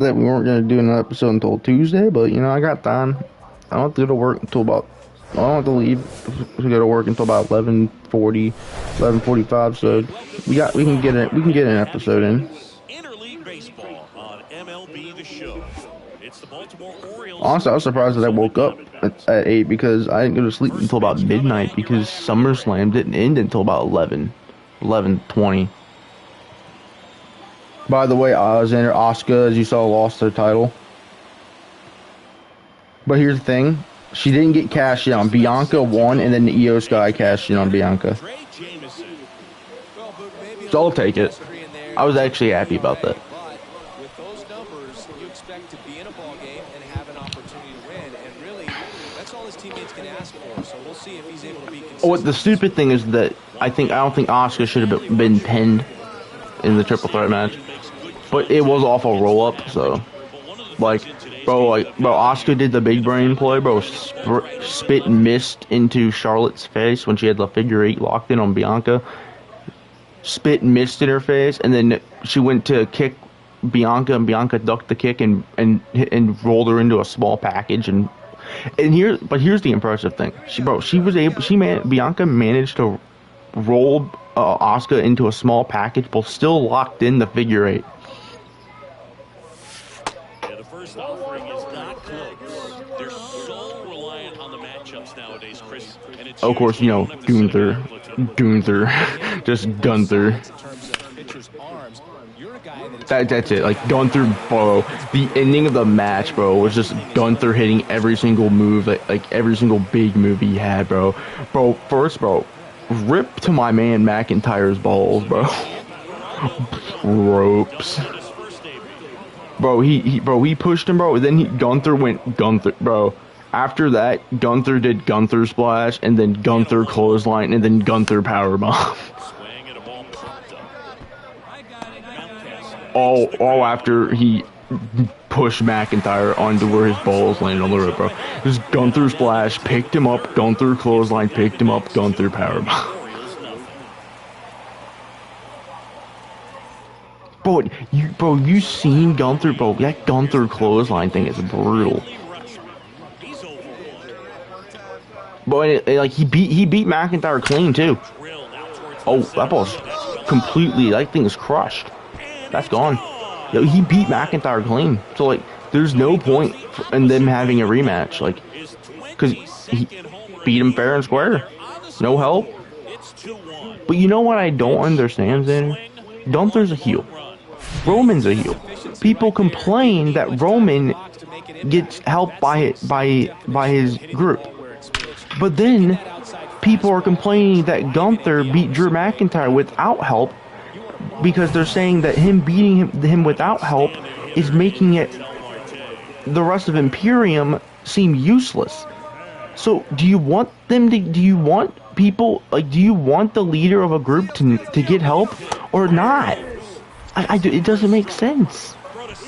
that we weren't gonna do an episode until Tuesday, but you know I got time. I don't have to go to work until about. I don't have to leave to go to work until about 11:40, 11:45. So we can get it. We can get an episode in. Interleague baseball on MLB The Show. It's the Baltimore Orioles. Honestly, I was surprised that I woke up at 8 because I didn't go to sleep until about midnight because SummerSlam didn't end until about 11:20. By the way, Alexander Asuka, as you saw, lost their title. But here's the thing. She didn't get cashed in on. Bianca won, and then the Io Sky cashed in on Bianca. So I'll take it. I was actually happy about that. With those numbers, you expect to be in a ball game and have an opportunity to win. And really, that's all his teammates can ask for. So we'll see if he's able to be consistent. What the stupid thing is that I don't think Asuka should have been pinned in the triple threat match. But it was off a roll up, so bro, Asuka did the big brain play, bro. Spit missed into Charlotte's face when she had the figure 8 locked in on Bianca. Spit missed in her face, and then she went to kick Bianca, and Bianca ducked the kick and rolled her into a small package. But here's the impressive thing. Bianca managed to roll Asuka into a small package, but still locked in the figure 8. Offering is not close. They're so reliant on the matchups nowadays, Chris. And it's of course, you know, Gunther, just Gunther. That's it. Like Gunther, bro. The ending of the match, bro, was just Gunther hitting every single move, like every single big move he had, bro. Bro, rip to my man McIntyre's balls, bro. Ropes. Bro, he pushed him, bro. Then Gunther went Gunther, bro. After that, Gunther did Gunther splash, and then Gunther clothesline, and then Gunther powerbomb. all after he pushed McIntyre onto where his balls landed on the rope, bro. Just Gunther splash, picked him up, Gunther clothesline, picked him up, Gunther powerbomb. You seen Gunther, bro? That Gunther clothesline thing is brutal. But like he beat McIntyre clean too. Oh, that ball's completely. That thing is crushed. That's gone. Yo, he beat McIntyre clean. So like, there's no point in them having a rematch, like, because he beat him fair and square. No help. But you know what I don't understand, Xander? Gunther's a heel. Roman's a heel. People complain that Roman gets help by his group, but then people are complaining that Gunther beat Drew McIntyre without help because they're saying that him beating him without help is making it the rest of Imperium seem useless. So do you want people, like, do you want the leader of a group to get help or not? It doesn't make sense.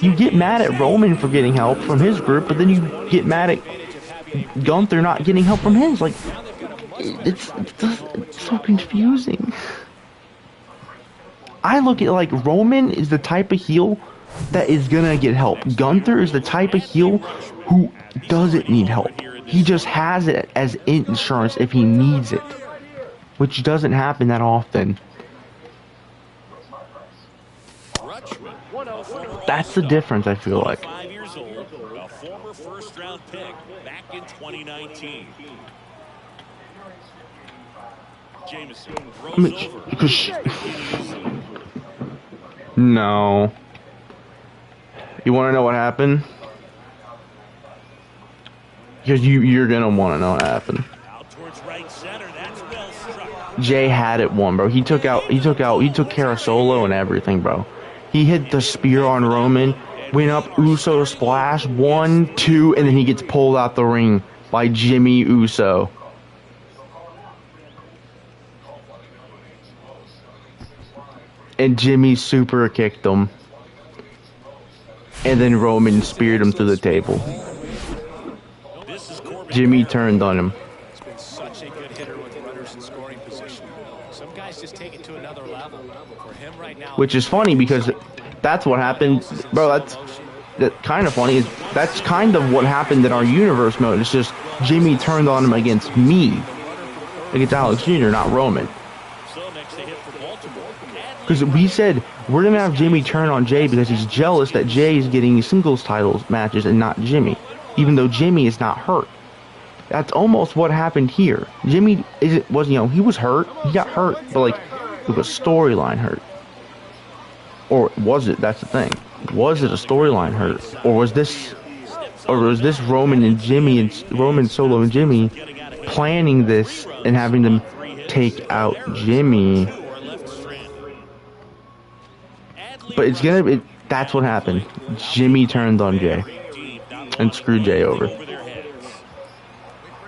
You get mad at Roman for getting help from his group, but then you get mad at Gunther not getting help from his. Like, it's so confusing. I look at it like Roman is the type of heel that is gonna get help. Gunther is the type of heel who doesn't need help. He just has it as insurance if he needs it, which doesn't happen that often. That's the difference, I feel like. 5 years old, a former first-round pick back in 2019. Jameson throws over. No. You want to know what happened? Because you're gonna want to know what happened. Out towards right center. That's well struck. Jay had it won, bro. He took care of Solo and everything, bro. He hit the spear on Roman, went up Uso splash, 1, 2, and then he gets pulled out the ring by Jimmy Uso. And Jimmy super kicked him. And then Roman speared him through the table. Jimmy turned on him. He's been such a good hitter with runners in scoring position. Some guys just take it to another level. For him right now, Which is funny because that's what happened, bro. that's kind of funny is that's kind of what happened in our universe mode. It's just Jimmy turned on him against me, against Alex Jr., not Roman. Because we said we're gonna have Jimmy turn on Jay because he's jealous that Jay is getting singles titles matches and not Jimmy, even though Jimmy is not hurt. That's almost what happened here. Jimmy he was hurt. He got hurt, but like it was storyline hurt. Or was it? That's the thing. Was it a storyline hurt, or was this Roman and Jimmy and Roman Solo and Jimmy planning this and having them take out Jimmy? But that's what happened. Jimmy turned on Jay and screwed Jay over.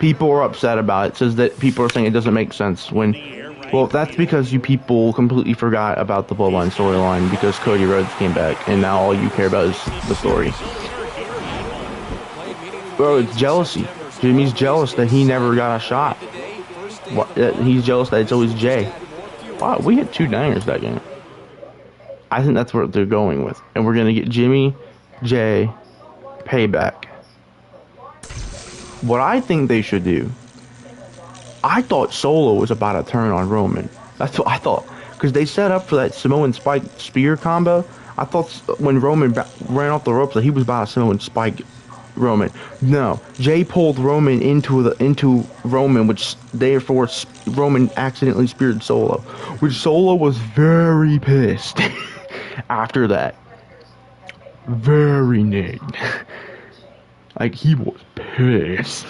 People are upset about it. Says that people are saying it doesn't make sense when, well, that's because you people completely forgot about the Bloodline storyline because Cody Rhodes came back and now all you care about is the story. Bro, it's jealousy. Jimmy's jealous that he never got a shot. He's jealous that it's always Jay. Wow, we hit 2 dingers that game. I think that's what they're going with. And we're going to get Jimmy, Jay, payback. What I think they should do, I thought Solo was about to turn on Roman. That's what I thought. Because they set up for that Samoan Spike Spear combo. I thought when Roman ran off the ropes that he was about to Samoan Spike Roman. No. Jay pulled Roman into Roman, which therefore Roman accidentally speared Solo. Which Solo was very pissed. After that, very nagged. Like, he was pissed.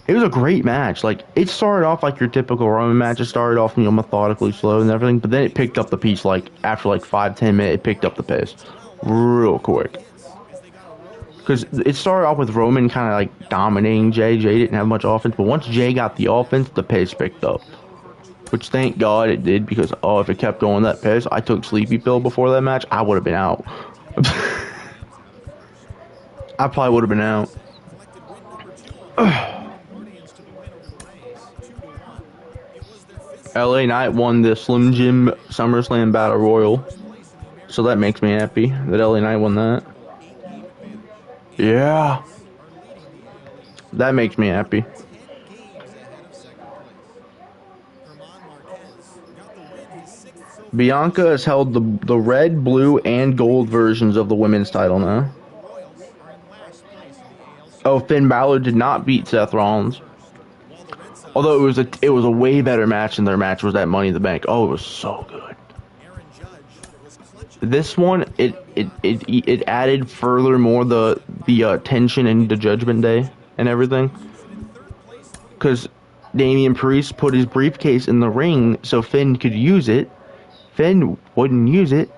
It was a great match. Like, it started off like your typical Roman match. It started off, methodically slow and everything, but then it picked up the pace, like, after, 5-10 minutes, it picked up the pace real quick. Because it started off with Roman kind of, dominating Jay. Jay didn't have much offense, but once Jay got the offense, the pace picked up. Which, thank God it did, because, if it kept going that pace, I took Sleepy Pill before that match, I would have been out. I probably would have been out. LA Knight won the Slim Jim SummerSlam Battle Royal. So that makes me happy that LA Knight won that. Yeah. That makes me happy. Bianca has held the red, blue, and gold versions of the women's title now. Oh, Finn Balor did not beat Seth Rollins. Although it was a way better match than their match was that Money in the Bank. Oh, it was so good. This one, it added furthermore the tension and the Judgment Day and everything. Because Damian Priest put his briefcase in the ring so Finn could use it. Finn wouldn't use it,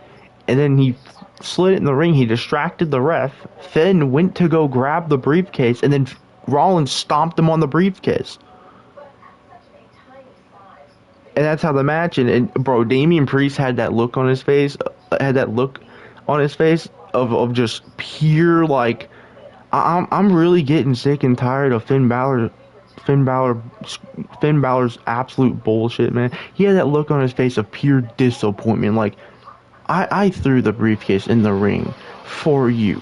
and then he slid it in the ring. He distracted the ref. Finn went to go grab the briefcase, and then Rollins stomped him on the briefcase. And that's how the match and bro, Damian Priest had that look on his face. Of just pure I'm really getting sick and tired of Finn Balor's absolute bullshit, man. He had that look on his face of pure disappointment. Like, I threw the briefcase in the ring for you.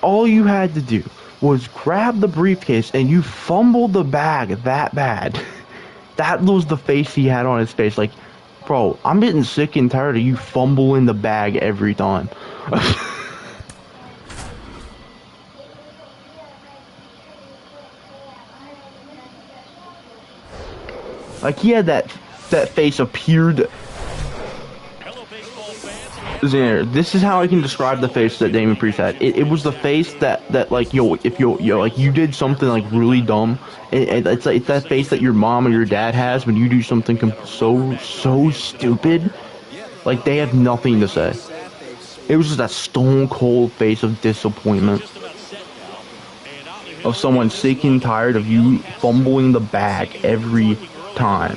All you had to do was grab the briefcase and you fumbled the bag that bad. That was the face he had on his face. Like, bro, I'm getting sick and tired of you fumbling the bag every time. Like, he had that face of pure... This is how I can describe the face that Damian Priest had. It was the face that like, if you did something like really dumb, it's that face that your mom or your dad has when you do something so stupid, like they have nothing to say. It was just that stone cold face of disappointment, of someone sick and tired of you fumbling the bag every time.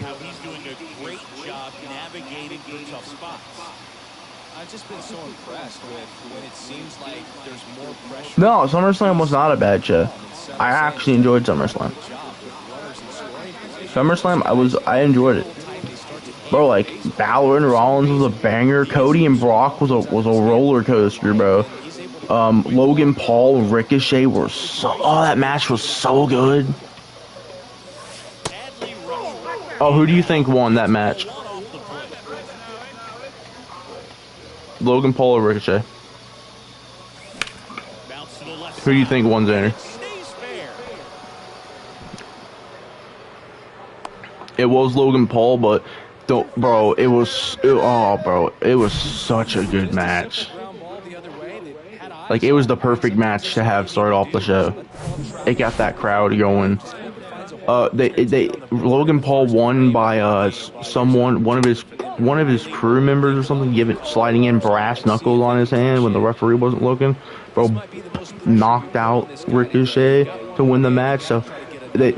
No, SummerSlam was not a bad show. I actually enjoyed SummerSlam. I enjoyed it. Bro, like, Balor and Rollins was a banger. Cody and Brock was a roller coaster, bro. Logan Paul, Ricochet were so. Oh, that match was so good. Adley, Rutschman, Oh, who do you think won that match? one off the plate. Logan Paul or Ricochet? Bounce to the left Who do you side. think won, And Xander? it stays fair. It was Logan Paul, but don't, bro. It was. Oh, bro. It was such a good match. Like, it was the perfect match to have start off the show. It got that crowd going. Logan Paul won by one of his crew members or something, sliding in brass knuckles on his hand when the referee wasn't looking. Bro knocked out Ricochet to win the match. So they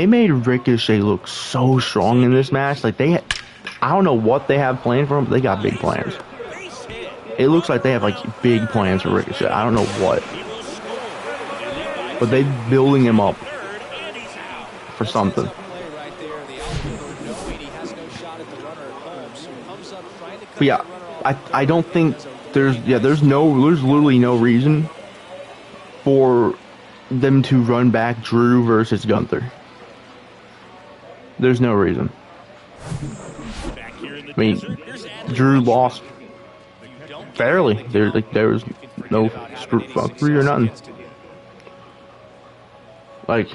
made Ricochet look so strong in this match. Like, I don't know what they have planned for him, but they got big plans. It looks like they have like big plans for Ricochet. I don't know what, but they're building him up for something. But yeah, I don't think there's literally no reason for them to run back Drew versus Gunther. There's no reason. I mean, Drew lost fairly. There was no screw or nothing. Like,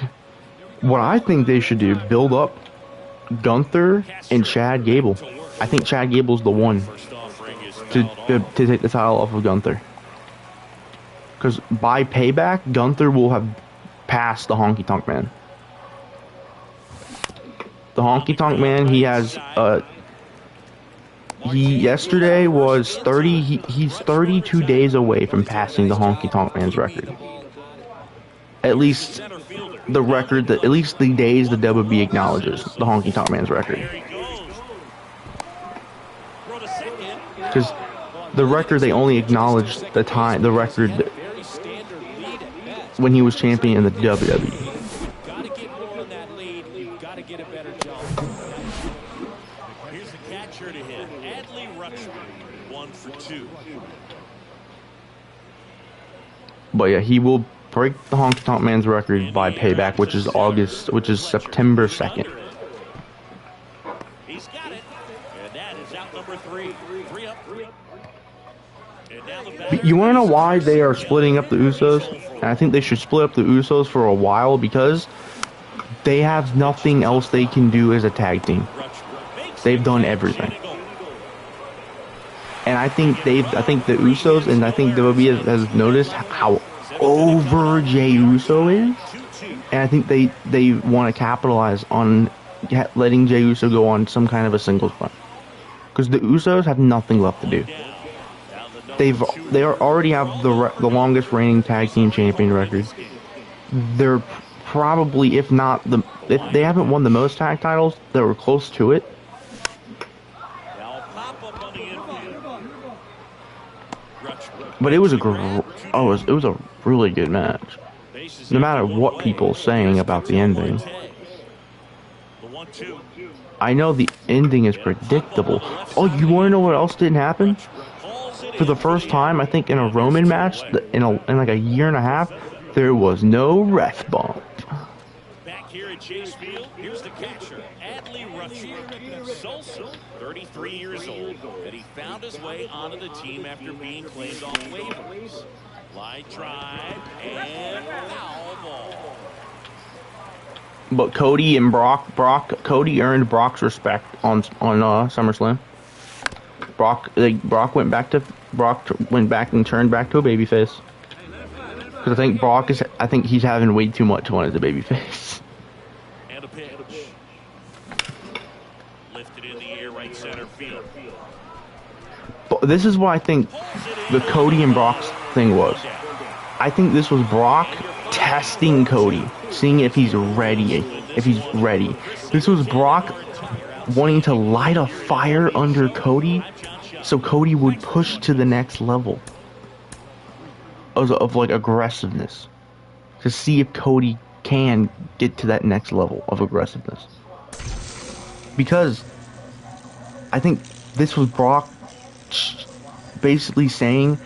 what I think they should do, build up Gunther and Chad Gable. I think Chad Gable's the one to take the title off of Gunther. Because by Payback, Gunther will have passed the Honky Tonk Man. The Honky Tonk Man, he has yesterday was 30. He's 32 days away from passing the Honky Tonk Man's record. At least the record at least the days the WB acknowledges the Honky Tonk Man's record. Because the record, they only acknowledged the record when he was champion in the WWE. Gotta get more on that lead. You've got to get a better jump. Here's the catcher to hit. Adley, Rutschman, 1 for 2. But yeah, he will break the Honky Tonk Man's record by Payback, which is September 2nd. He's got it. And that is out number 3. 3 up. And now the batter. You want to know why they are splitting up the Usos? And I think they should split up the Usos for a while, because they have nothing else they can do as a tag team. They've done everything. And I think the Usos, and I think WWE has noticed how over Jey Uso is. And I think they want to capitalize on letting Jey Uso go on some kind of a singles run. Because the Usos have nothing left to do. They already have the longest reigning tag team champion record. They're probably, if they haven't won the most tag titles, they were close to it. But it was a really good match. No matter what people are saying about the ending. I know the ending is predictable. Oh, you want to know what else didn't happen? For the first time, I think, in a Roman match, in like a year and a half, there was no ref bump. Back here at Chase Field, here's the catcher, Adley Rutschman, Sosa, 33 years old, and he found his way onto the team after being claimed off waivers. Line drive and foul ball. But Cody and Cody earned Brock's respect on SummerSlam. Brock went back and turned back to a babyface. Because I think he's having way too much fun as a babyface. And a pitch. Lifted in the air, right center field. But this is what I think the Cody and Brock's thing was. I think this was Brock testing Cody, seeing if he's ready. This was Brock wanting to light a fire under Cody, so Cody would push to the next level of like aggressiveness, to see if Cody can get to that next level of aggressiveness. Because I think this was Brock basically saying,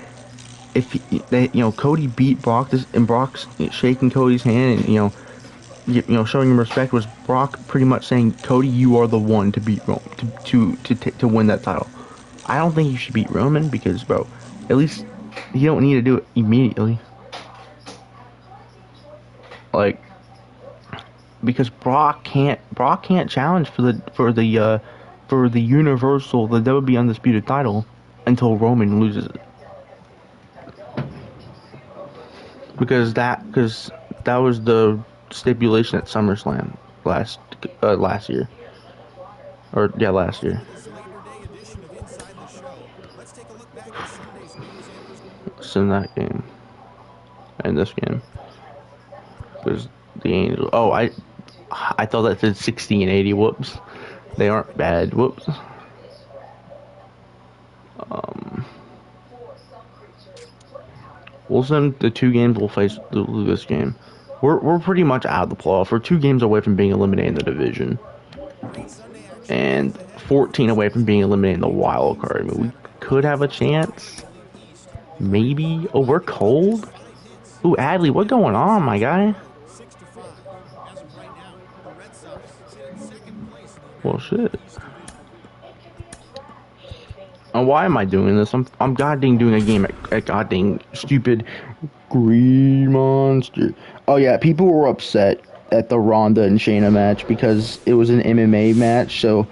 if Cody beat Brock this, and Brock's shaking Cody's hand, and showing him respect, was Brock pretty much saying, Cody, you are the one to beat Roman to win that title. I don't think you should beat Roman because, bro, at least you don't need to do it immediately. Like, because Brock can't challenge for the Universal, the WWE Undisputed title until Roman loses it. Because that was the stipulation at SummerSlam last year. Last year. It's in that game. And this game. Because the Angels. Oh, I thought that said 60 and 80. Whoops. They aren't bad. Whoops. We'll send the 2 games we'll face this game. We're pretty much out of the playoff. We're 2 games away from being eliminated in the division. And 14 away from being eliminated in the wild card. I mean, we could have a chance. Maybe. Oh, we're cold? Ooh, Adley, what's going on, my guy? Well, shit. And why am I doing this? I'm goddamn doing a game at goddamn stupid Green Monster. Oh yeah, people were upset at the Ronda and Shayna match because it was an MMA match. So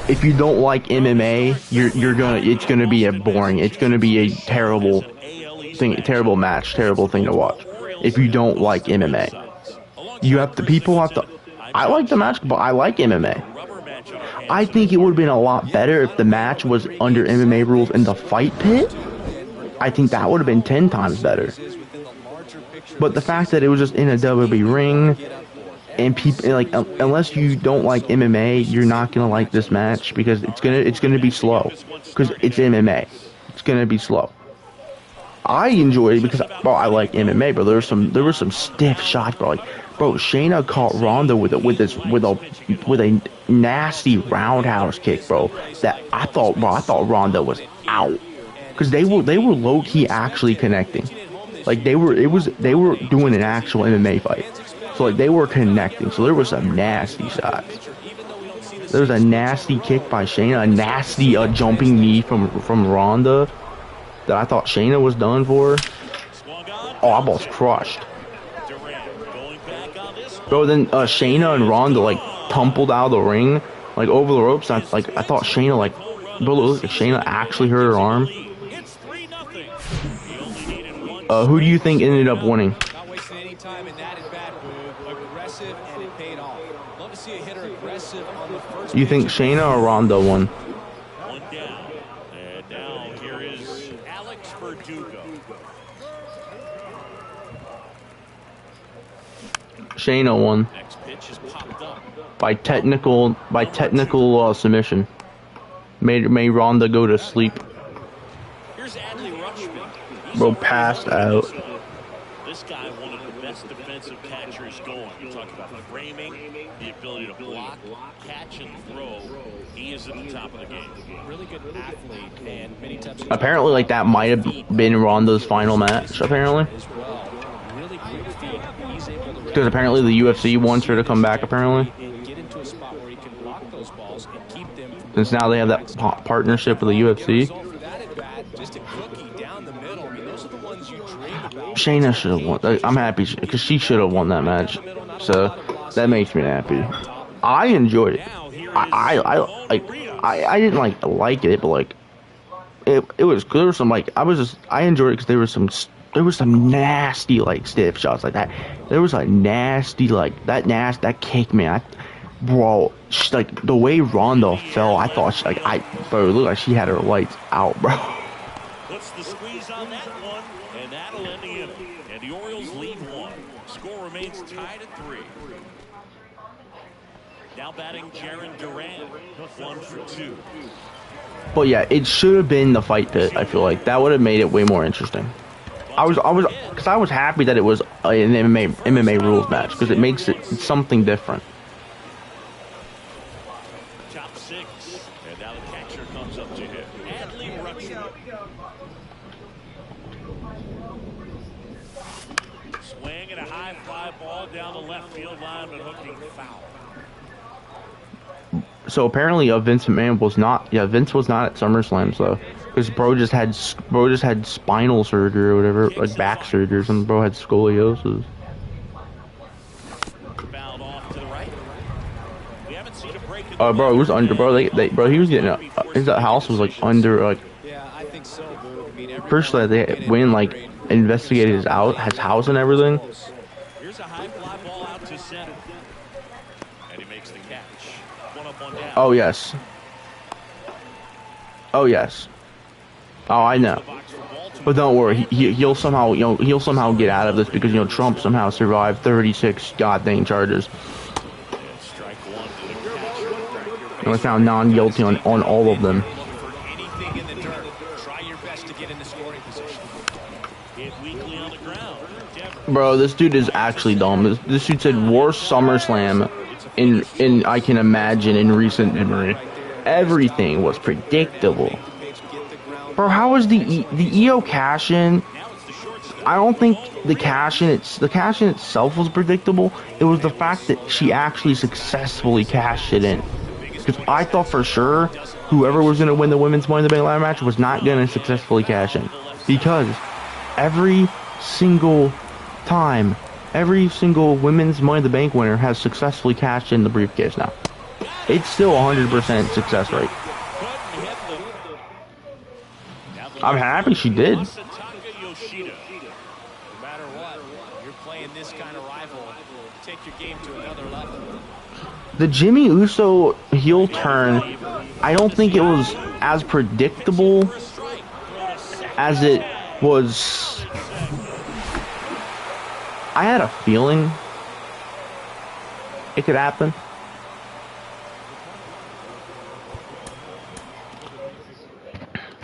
if you don't like MMA, it's gonna be it's gonna be a terrible match, terrible thing to watch. If you don't like MMA, I like the match, but I like MMA. I think it would have been a lot better if the match was under MMA rules in the fight pit. I think that would have been 10 times better. But the fact that it was just in a WWE ring, and people like, unless you don't like MMA, you're not gonna like this match because it's gonna be slow. Because it's MMA, it's gonna be slow. I enjoyed it because, bro, I like MMA, but there were some stiff shots, bro. Like, bro, Shayna caught Ronda with a nasty roundhouse kick, bro. That I thought Ronda was out because they were low key actually connecting. Like they were doing an actual MMA fight. So like they were connecting. So there was some nasty shots. There was a nasty kick by Shayna, a nasty jumping knee from Ronda that I thought Shayna was done for. Oh, I almost crushed. Bro, then Shayna and Ronda like tumbled out of the ring, like over the ropes. I thought Shayna Shayna actually hurt her arm. Who do you think ended up winning? Not wasting any time in that at bat move. Aggressive, and it paid off. Love to see a hitter aggressive on the first. You think Shayna or Ronda won? One down. And now here is Alex Verdugo. Shayna won. Next pitch is popped up. By technical submission. Made Ronda go to sleep. Here's Adley Rutschman. Bro passed out. This guy, one of the best defensive catchers going. You talk about framing, the ability to block, catch, and throw. He is at the top of the game. Really good athlete, and many times. Apparently, like that might have been Ronda's final match. Apparently. Really quick feet. He's able to. Because apparently the UFC wants her to come back. Apparently. And get into a spot where he can block those balls and keep them. Since now they have that partnership with the UFC. Just a cookie down the middle. I mean, those are the ones you dream about. Shayna should have won. I'm happy because she should have won that match. So that makes me happy. I enjoyed it. I didn't like it, but like it was good. There was some I enjoyed it because there was some nasty stiff shots like that. There was a nasty that kick, man. Bro, the way Ronda fell, I thought bro, it looked like she had her lights out, bro. Puts the squeeze on that one, and that'll end the inning. And the Orioles lead 1. Score remains tied at 3. Now batting Jaron Duran, 1 for 2. But yeah, it should have been the fight pit. I feel like that would have made it way more interesting. I was happy that it was an MMA rules match because it makes it something different. Top 6, and now the catcher comes up to hit. Adley Rutschman. high fly ball down the left field line, but hooking foul. So apparently, Vince McMahon was not. Yeah, Vince was not at SummerSlam, so because bro just had spinal surgery or whatever, like back surgery or something. Bro had scoliosis. Fouled off to the right. We haven't seen a break. Bro, it was under. Bro, bro, he was getting. His house was like under. Like, Yeah, I think so, Boo. I mean, first they went like investigated his house and everything. Here's a high fly ball out to center, and he makes the catch. One up, one down. Oh yes. Oh yes. Oh, I know. But don't worry, he'll somehow he'll somehow get out of this because Trump somehow survived 36 goddamn charges. Strike one to the catcher. And was found non-guilty on all of them. Anything in the dirt. Try your best to get in the scoring position. Hit weakly on the ground. Bro, this dude is actually dumb. This dude said worst SummerSlam in I can imagine in recent memory. Everything was predictable. Bro, how was the EO cash-in? I don't think the cash-in itself was predictable. It was the fact that she actually successfully cashed it in. Because I thought for sure whoever was going to win the women's Money in the Bank ladder match was not going to successfully cash in. Because every single time, every single women's Money in the Bank winner has successfully cashed in the briefcase now. It's still 100% success rate. I'm happy she did. No matter what, you're playing this kind of rival. Take your game to another level. The Jimmy Uso heel turn, I don't think it was as predictable as it was. I had a feeling it could happen.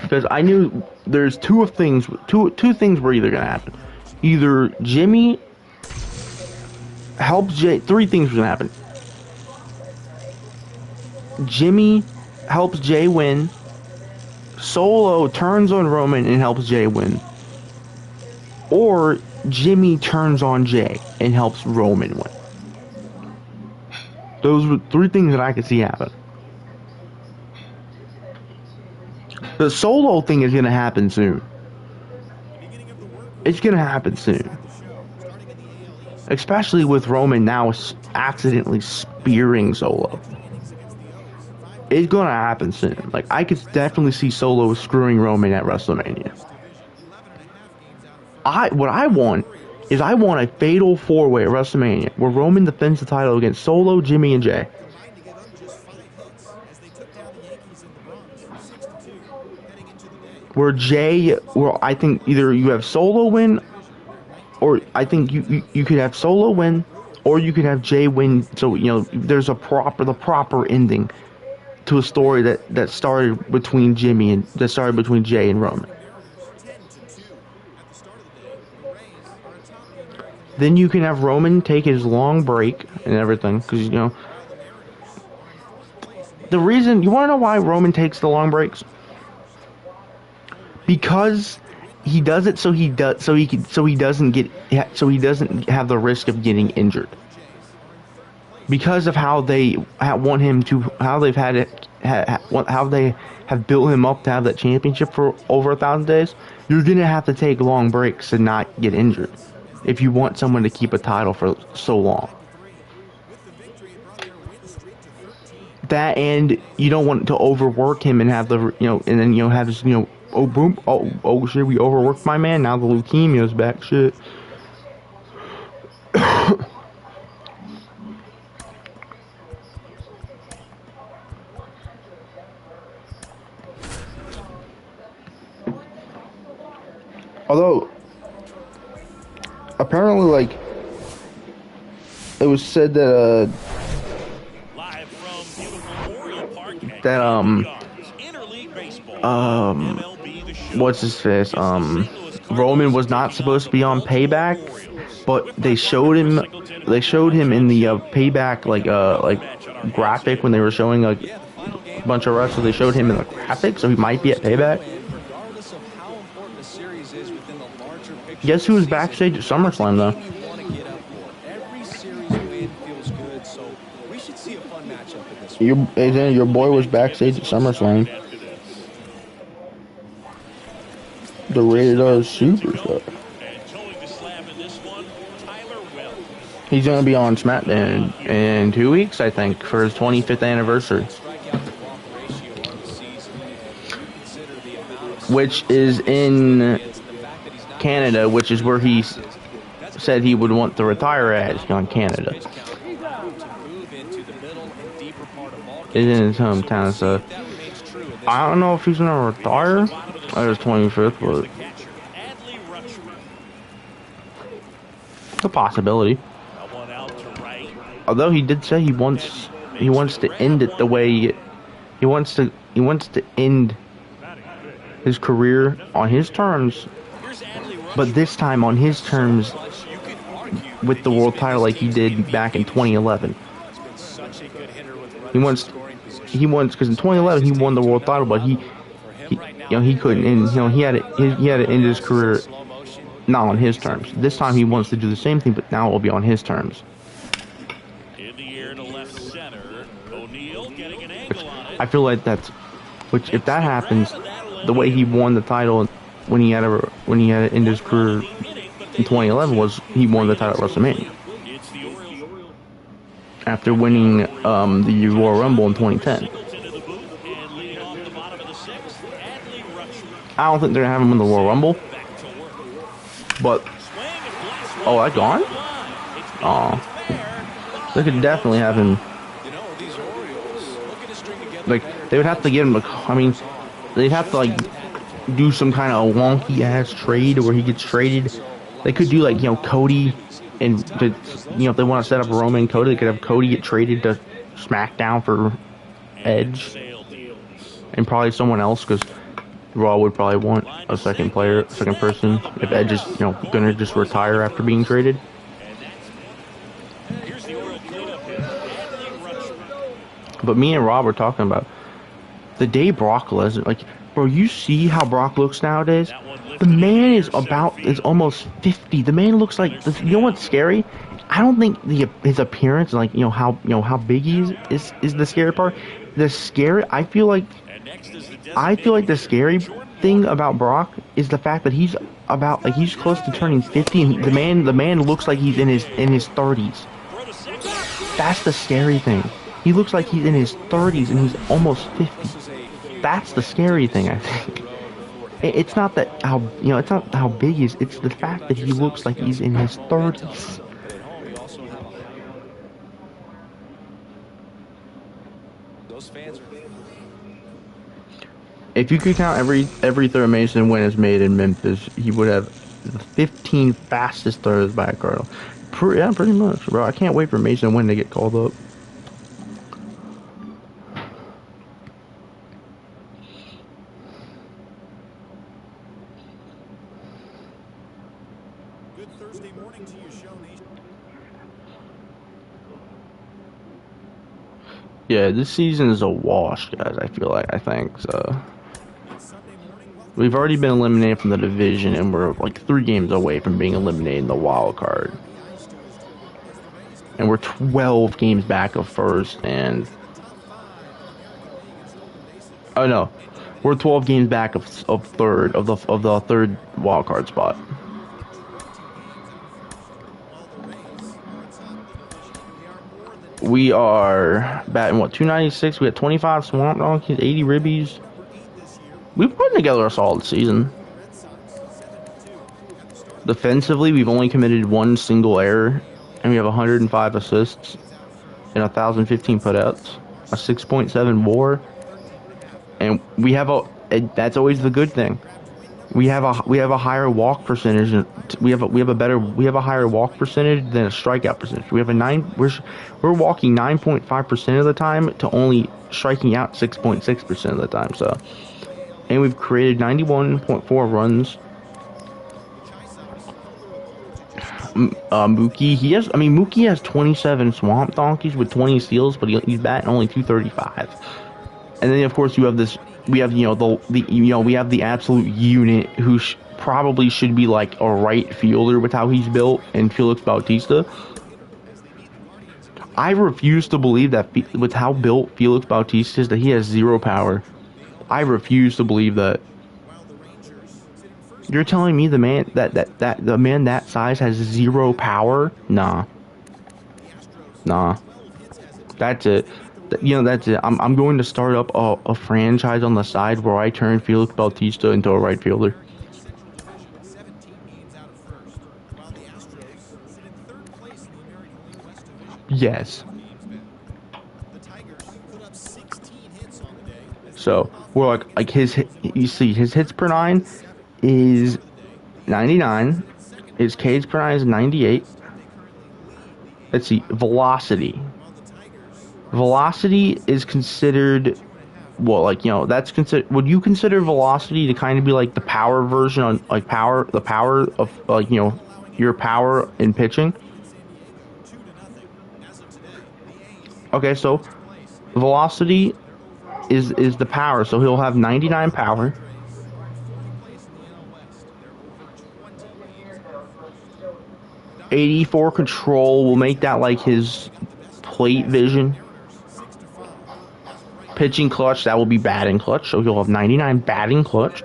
Because I knew there's two things were either gonna happen. Either Jimmy helps Jay. Three things were gonna happen. Jimmy helps Jay win. Solo turns on Roman and helps Jay win. Or Jimmy turns on Jay and helps Roman win. Those were three things that I could see happen. The Solo thing is going to happen soon. It's going to happen soon. Especially with Roman now accidentally spearing Solo. It's going to happen soon. Like, I could definitely see Solo screwing Roman at WrestleMania. What I want is I want a fatal four-way at WrestleMania where Roman defends the title against Solo, Jimmy, and Jay. Where I think either you have Solo win, or I think you could have Solo win, or you could have Jay win. So there's the proper ending to a story that started between Jay and Roman. Then you can have Roman take his long break and everything, because the reason you want to know why Roman takes the long breaks. Because he does it so he doesn't have the risk of getting injured. Because of how they want him to, how they have built him up to have that championship for over 1,000 days, you're gonna have to take long breaks and not get injured if you want someone to keep a title for so long. That, and you don't want to overwork him and have the and then have this oh boom, oh shit, we overworked my man, now the leukemia's back, shit. Although apparently, like, it was said that Live from beautiful Memorial Park at Interleague Baseball. What's his face? Roman was not supposed to be on Payback, but they showed him in the Payback like graphic when they were showing like a bunch of wrestlers. They showed him in the graphic, so he might be at Payback. Guess who was backstage at SummerSlam though? Your boy was backstage at SummerSlam. The Rated R Superstar. He's going to be on SmackDown in 2 weeks, I think, for his 25th anniversary. Which is in Canada, which is where he said he would want to retire at, on Canada. It's in his hometown, so I don't know if he's going to retire at his 25th, but it's a possibility. Although he did say he wants to end it the way he wants to end his career on his terms, but this time on his terms with the world title like he did back in 2011. He wants because in 2011 he won the world title, but he couldn't end, he had to end his career not on his terms. This time he wants to do the same thing, but now it will be on his terms. I feel like which if that happens, the way he won the title when he had to end his career in 2011 was he won the title at WrestleMania after winning the Royal Rumble in 2010. I don't think they're gonna have him win the Royal Rumble, but that's gone. They could definitely have him. Like, they would have to give him they'd have to, like, do some kind of wonky ass trade where he gets traded. They could do, like, Cody, and, if they want to set up Roman and Cody, they could have Cody get traded to SmackDown for Edge. And probably someone else, because Raw would probably want a second person, if Edge is, gonna just retire after being traded. But me and Rob were talking about the day Brock Lesnar, like, bro, you see how Brock looks nowadays? The man is almost 50. The man looks like, you know what's scary? I don't think his appearance, like, how big he is the scary part. I feel like the scary thing about Brock is the fact that he's close to turning 50, and the man looks like he's in his 30s. That's the scary thing. He looks like he's in his 30s and he's almost 50. That's the scary thing, I think. It's not that it's not how big he is. It's the fact that he looks like he's in his 30s. If you could count every throw Mason Wynn has made in Memphis, he would have the 15 fastest throws by a Cardinal. Yeah, pretty much, bro. I can't wait for Mason Wynn to get called up. Yeah, this season is a wash, guys. I think so. We've already been eliminated from the division, and we're like 3 games away from being eliminated in the wild card. And we're 12 games back of first, and oh no, we're 12 games back of third of the third wild card spot. We are batting, 296? We had 25 Swamp Donkeys, 80 Ribbies. We've put together a solid season. Defensively, we've only committed 1 single error, and we have 105 assists and 1,015 putouts, a 6.7 WAR, and we have that's always the good thing. We have a higher walk percentage. We have a higher walk percentage than a strikeout percentage. We have we're walking 9.5% of the time to only striking out 6.6% of the time. So, and we've created 91.4 runs. Mookie has 27 Swamp Donkeys with 20 steals, but he's batting only 235. And then of course we have the absolute unit who probably should be like a right fielder with how he's built, and Felix Bautista. I refuse to believe that with how built Felix Bautista is, that he has zero power. I refuse to believe that. You're telling me the man the man that size has zero power? Nah. Nah. That's it. You know, that's it. I'm going to start up a franchise on the side where I turn Felix Bautista into a right fielder. Yes. So we're like his, you see his hits per 9 is 99. His Ks per 9 is 98. Let's see, velocity. Velocity is considered, well, like, you know, that's considered. Would you consider velocity to kind of be like the power version on, like, the power of, like, you know, your power in pitching? Okay, so velocity is the power, so he'll have 99 power. '84 control will make that like his plate vision. Pitching clutch, that will be batting clutch, so he'll have 99 batting clutch.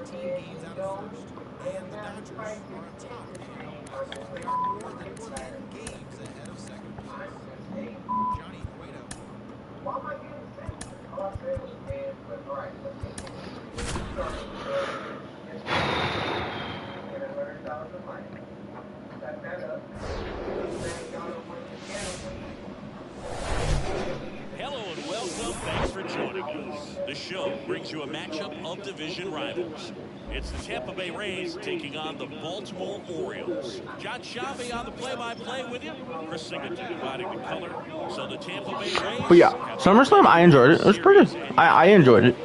The show brings you a matchup of division rivals. It's the Tampa Bay Rays taking on the Baltimore Orioles. John Shabby on the play-by-play with you. Chris Singleton providing the color. So the Tampa Bay Rays. But yeah, SummerSlam, I enjoyed it. It was pretty good. I enjoyed it.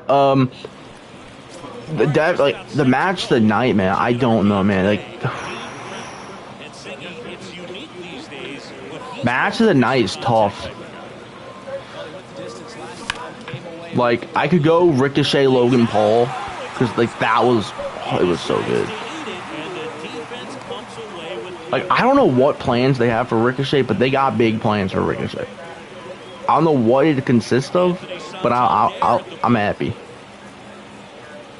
The match of the night, man. I don't know, man. Like, match of the night is tough. Like, I could go Ricochet, Logan Paul, because, like, it was so good. Like, I don't know what plans they have for Ricochet, but they got big plans for Ricochet. I don't know what it consists of, but I'm happy.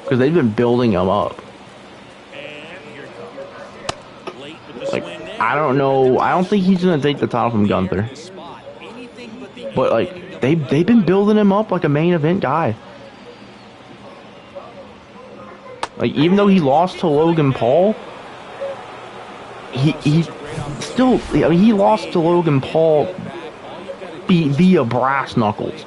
Because they've been building him up. Like, I don't know. I don't think he's going to take the title from Gunther. But, like, they've been building him up like a main event guy. Like, even though he lost to Logan Paul, he still, I mean, he lost to Logan Paul via brass knuckles.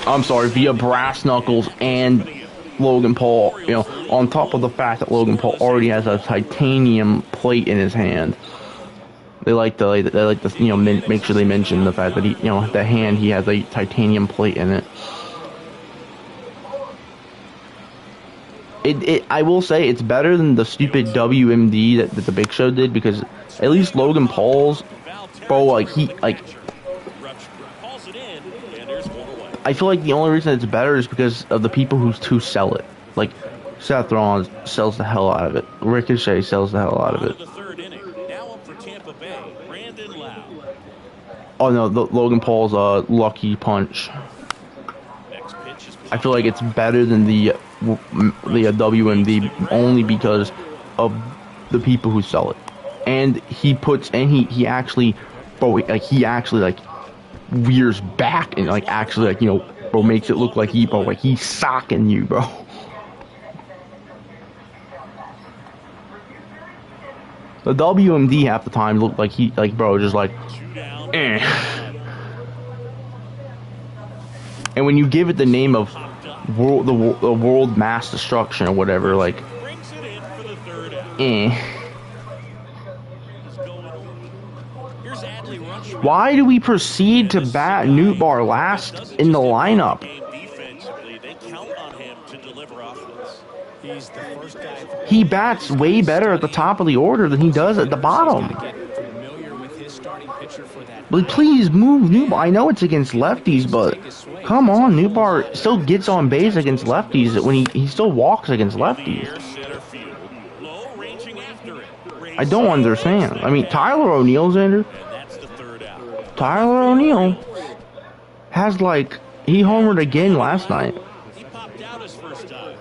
I'm sorry, via brass knuckles and Logan Paul, you know, on top of the fact that Logan Paul already has a titanium plate in his hand. They like to, you know, make sure they mention the fact that he, you know, the hand, he has a titanium plate in it. I will say it's better than the stupid WMD that the Big Show did, because at least Logan Paul's, bro, like, I feel like the only reason it's better is because of the people who sell it. Like, Seth Rollins sells the hell out of it. Ricochet sells the hell out of it. Oh no, Logan Paul's lucky punch. I feel like it's better than the WMD only because of the people who sell it. And he actually, bro, like, he actually, like, veers back and, like, actually, like, you know, bro, makes it look like he's socking you, bro. The WMD half the time looked like bro, just like, eh. And when you give it the name of the world mass destruction or whatever, like, eh. Why do we proceed to bat Newtbar last in the lineup? He bats way better at the top of the order than he does at the bottom. But please move Newtbar. I know it's against lefties, but come on, Newtbar still gets on base against lefties when he still walks against lefties. I don't understand. I mean, Tyler O'Neill, Xander. And that's the third out. Tyler O'Neill has like he homered again last night. He popped out his first time.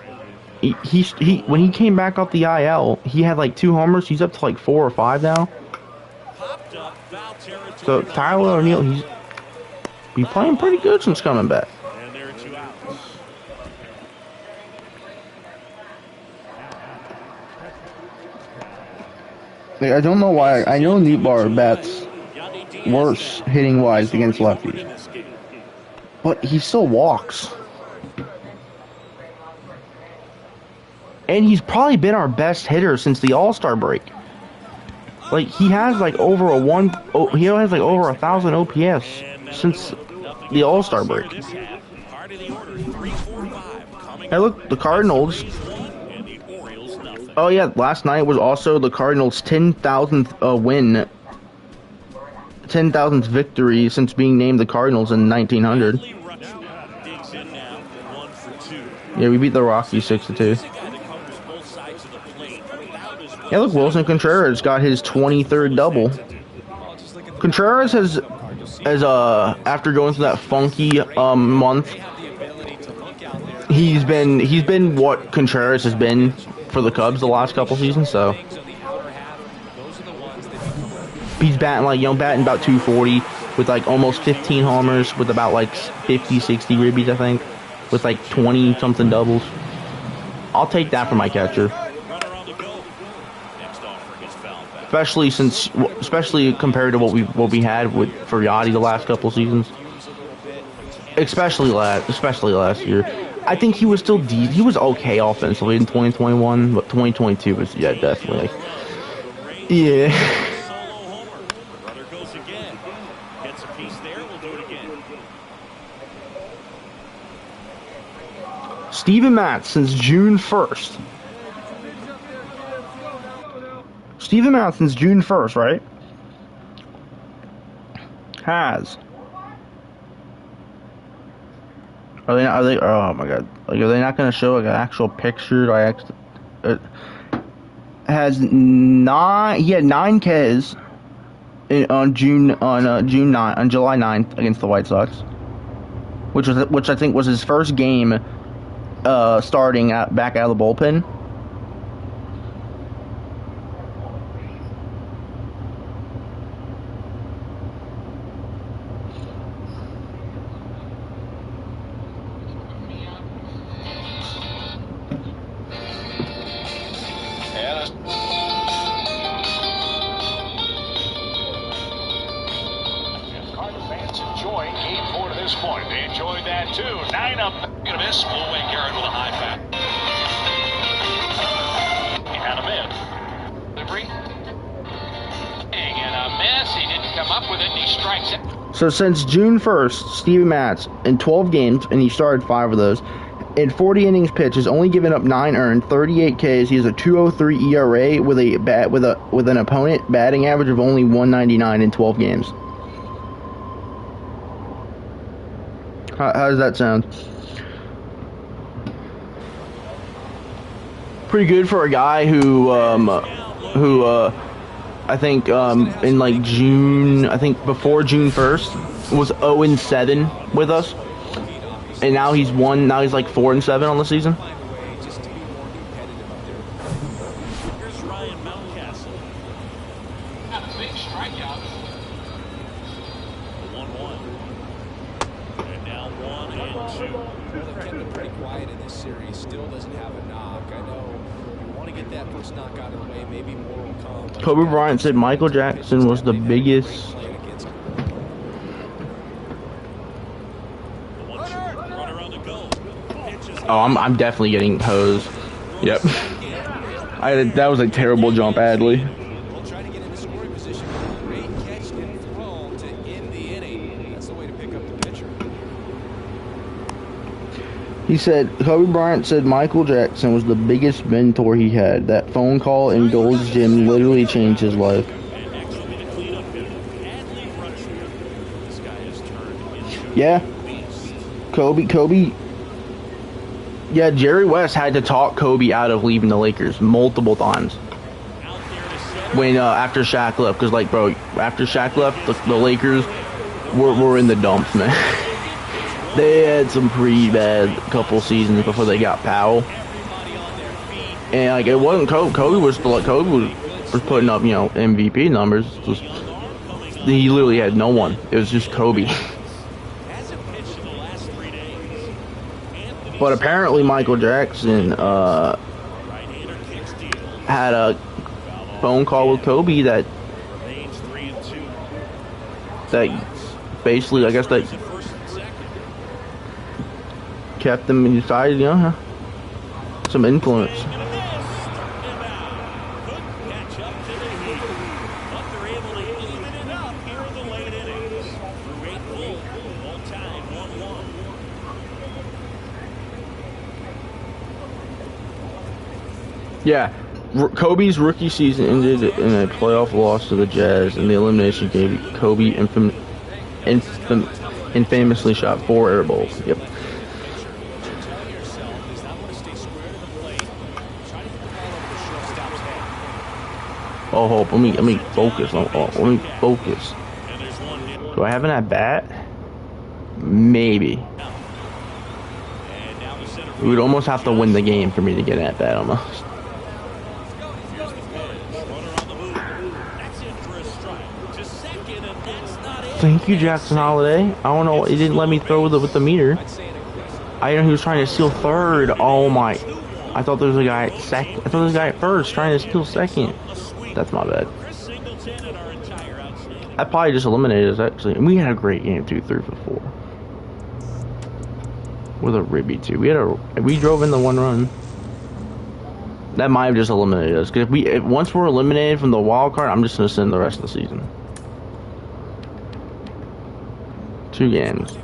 He when he came back off the IL, he had like 2 homers. He's up to like 4 or 5 now. Popped up, foul territory. So Tyler O'Neill, he's been playing pretty good since coming back. And there are 2 outs. I don't know why. I know Neatbar bats worse hitting wise against lefties, but he still walks. And he's probably been our best hitter since the All-Star break. Like he has like over a he has like over 1,000 OPS since the All-Star break. Hey, look, the Cardinals. Oh yeah, last night was also the Cardinals' 10,000th win, 10,000th victory since being named the Cardinals in 1900. Yeah, we beat the Rockies 6-2. Yeah, look, Wilson Contreras got his 23rd double. Contreras has after going through that funky month, he's been what Contreras has been for the Cubs the last couple seasons. So he's batting about 240 with like almost 15 homers with about like 50, 60 ribbies, I think, with like 20 something doubles. I'll take that for my catcher. Especially compared to what we had for Yachty the last couple seasons, especially last year. I think he was still he was okay offensively in 2021, but 2022 was definitely Brother goes again. Gets a piece there. We'll do it again. Steven Matz since June 1st. Steven Matz since June 1st, right? Has. Are they? Oh my God! Like, are they not going to show like an actual picture? Has 9. He had 9 Ks on July 9th against the White Sox, which I think was his first game starting back out of the bullpen. So since June 1st, Steven Matz in 12 games, and he started 5 of those, in 40 innings pitched, has only given up 9 earned, 38 Ks. He has a 2.03 ERA with an opponent batting average of only 199 in 12 games. How does that sound? Pretty good for a guy who I think in like June, I think before June 1st, was 0-7 with us, and now he's like 4-7 on the season. Kobe Bryant said Michael Jackson was the biggest. Oh, I'm definitely getting hosed. Yep. That was a terrible jump, Adley. He said, Kobe Bryant said Michael Jackson was the biggest mentor he had. That phone call in Gold's Gym literally changed his life. Yeah. Kobe. Yeah, Jerry West had to talk Kobe out of leaving the Lakers multiple times. when after Shaq left, because like, bro, after Shaq left, the Lakers were in the dumps, man. They had some pretty bad couple seasons before they got Powell, and like it wasn't Kobe. Kobe was putting up, you know, MVP numbers. He literally had no one. It was just Kobe. But apparently Michael Jackson had a phone call with Kobe that basically, I guess, that kept them inside, you know, some influence. Yeah, Kobe's rookie season ended in a playoff loss to the Jazz, and the elimination game, Kobe infamously shot 4 air balls. Yep. Oh, hold. Let me focus. Let me focus. Do I have an at bat? Maybe. We would almost have to win the game for me to get at bat, almost. Thank you, Jackson Holiday. I don't know. He didn't let me throw with the meter. I didn't know he was trying to steal third. Oh my! I thought there was a guy at second. I thought there was a guy at first trying to steal second. That's my bad. I probably just eliminated us actually, and we had a great game too, 3 for 4. With a ribby too. We drove in the 1 run. That might have just eliminated us. Because once we're eliminated from the wild card, I'm just gonna send the rest of the season. 2 games.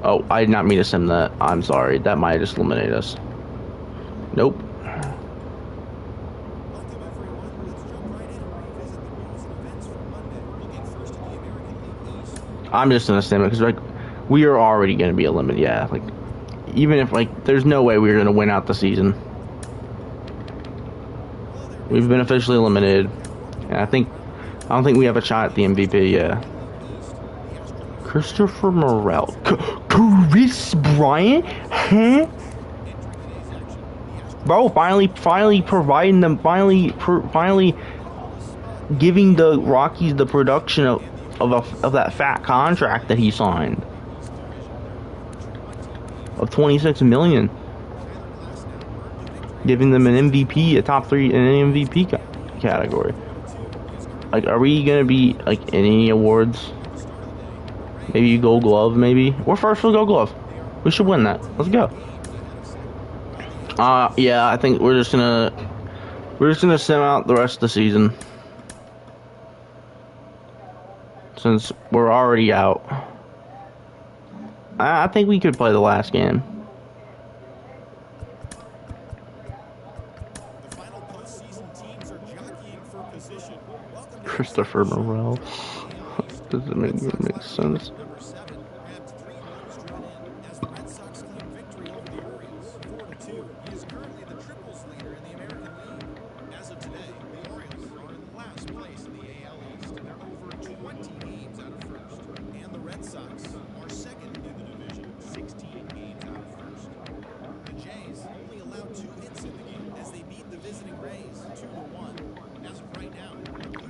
Oh, I did not mean to send that. I'm sorry. That might have just eliminated us. Nope. I'm just gonna send it because like we are already gonna be eliminated. Yeah, like even if like there's no way we're gonna win out the season. We've been officially eliminated, and I don't think we have a shot at the MVP. Yeah. Christopher Morel, Chris Bryant, huh? Bro, finally providing them, finally giving the Rockies the production of that fat contract that he signed of $26 million, giving them an MVP, a top 3 in an MVP category. Like, are we gonna be like any awards? Maybe Gold Glove, maybe. We're first for Gold Glove. We should win that. Let's go. Yeah, I think we're just gonna sim out the rest of the season. Since we're already out. I think we could play the last game. Christopher Morel. Doesn't make sense.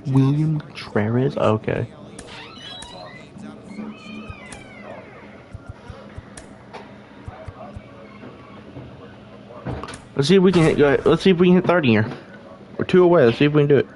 William Contreras? Okay. Let's see if we can hit. Let's see if we can hit 30 here. We're 2 away. Let's see if we can do it.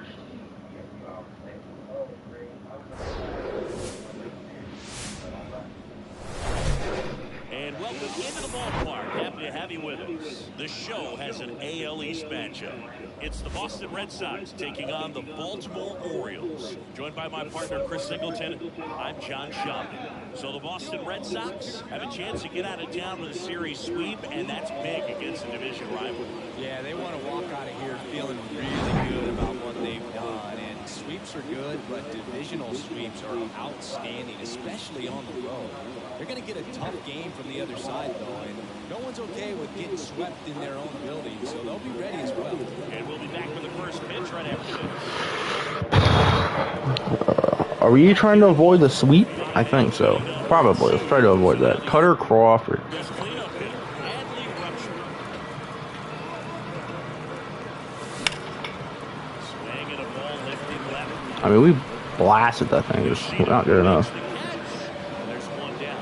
And welcome into the ballpark. Happy to have you with us. The show has an AL East matchup. It's the Boston Red Sox taking on the Baltimore Orioles. Joined by my partner Chris Singleton, I'm John Schaubman. So the Boston Red Sox have a chance to get out of town with a series sweep, and that's big against a division rival. Yeah, they want to walk out of here feeling really good about what they've done. And sweeps are good, but divisional sweeps are outstanding, especially on the road. They're going to get a tough game from the other side, though, and no one's okay with getting swept in their own building, so they'll be ready as well. And we'll be back for the first pitch right after this. Are we trying to avoid the sweep? I think so. Probably. Let's try to avoid that. Cutter Crawford. This cleanup hitter, Adley Rutschman. Swinging a ball lifted left. I mean, we blasted that thing. It's not good enough. And there's one down.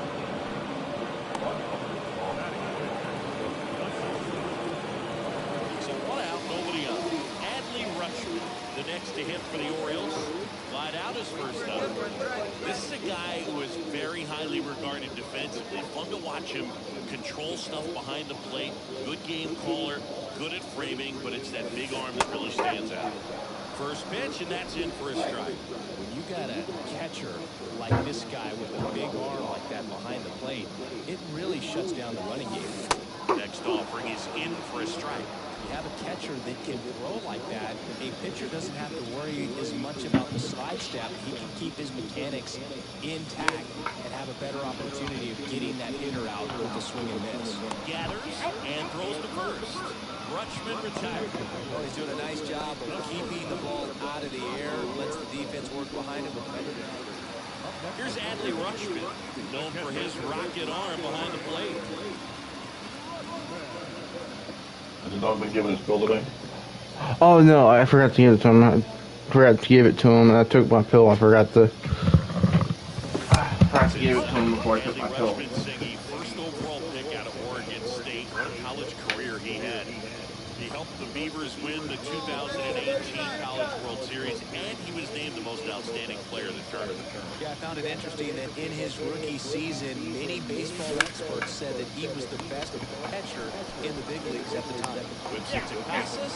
So one out, nobody up. Adley Rutschman, the next to hit for the Orioles. Lied out his first out. This is a guy who is very highly regarded defensively. Fun to watch him control stuff behind the plate. Good game caller, good at framing, but it's that big arm that really stands out. First pitch, and that's in for a strike. When you got a catcher like this guy with a big arm like that behind the plate, it really shuts down the running game. Next offering is in for a strike. You have a catcher that can throw like that, a pitcher doesn't have to worry as much about the slide step. He can keep his mechanics intact and have a better opportunity of getting that hitter out with a swing and miss. Gathers and throws to first. Rutschman retired. Well, he's doing a nice job of keeping the ball out of the air, lets the defense work behind him. Here's Adley Rutschman, known for his rocket arm behind the plate. Has the dog been given his pill today? Oh no, I forgot to give it to him. I forgot to give it to him, and I took my pill. I forgot to give it to him before I took my pill. Rutschman, Siggy, first overall pick out of Oregon State. What a college career he had. He helped the Beavers win the 2018 College World Series, and he was named the most outstanding player of the tournament. Yeah, I found it interesting that in his rookie season, many baseball experts said that he was the best catcher in the big leagues at the time. With Casas,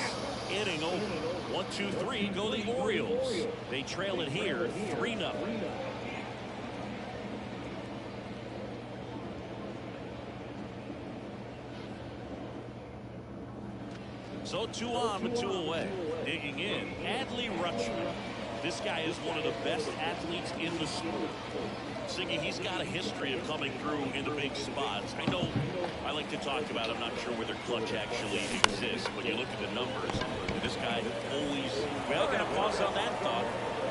inning over. 1-2-3, go the Orioles. They trail it here, 3-0. So 2 on with 2 away. Digging in, Adley Rutschman. This guy is one of the best athletes in the sport. Siggy, he's got a history of coming through in the big spots. I know I like to talk about, I'm not sure whether clutch actually exists. When you look at the numbers, this guy always, well, going to pause on that thought,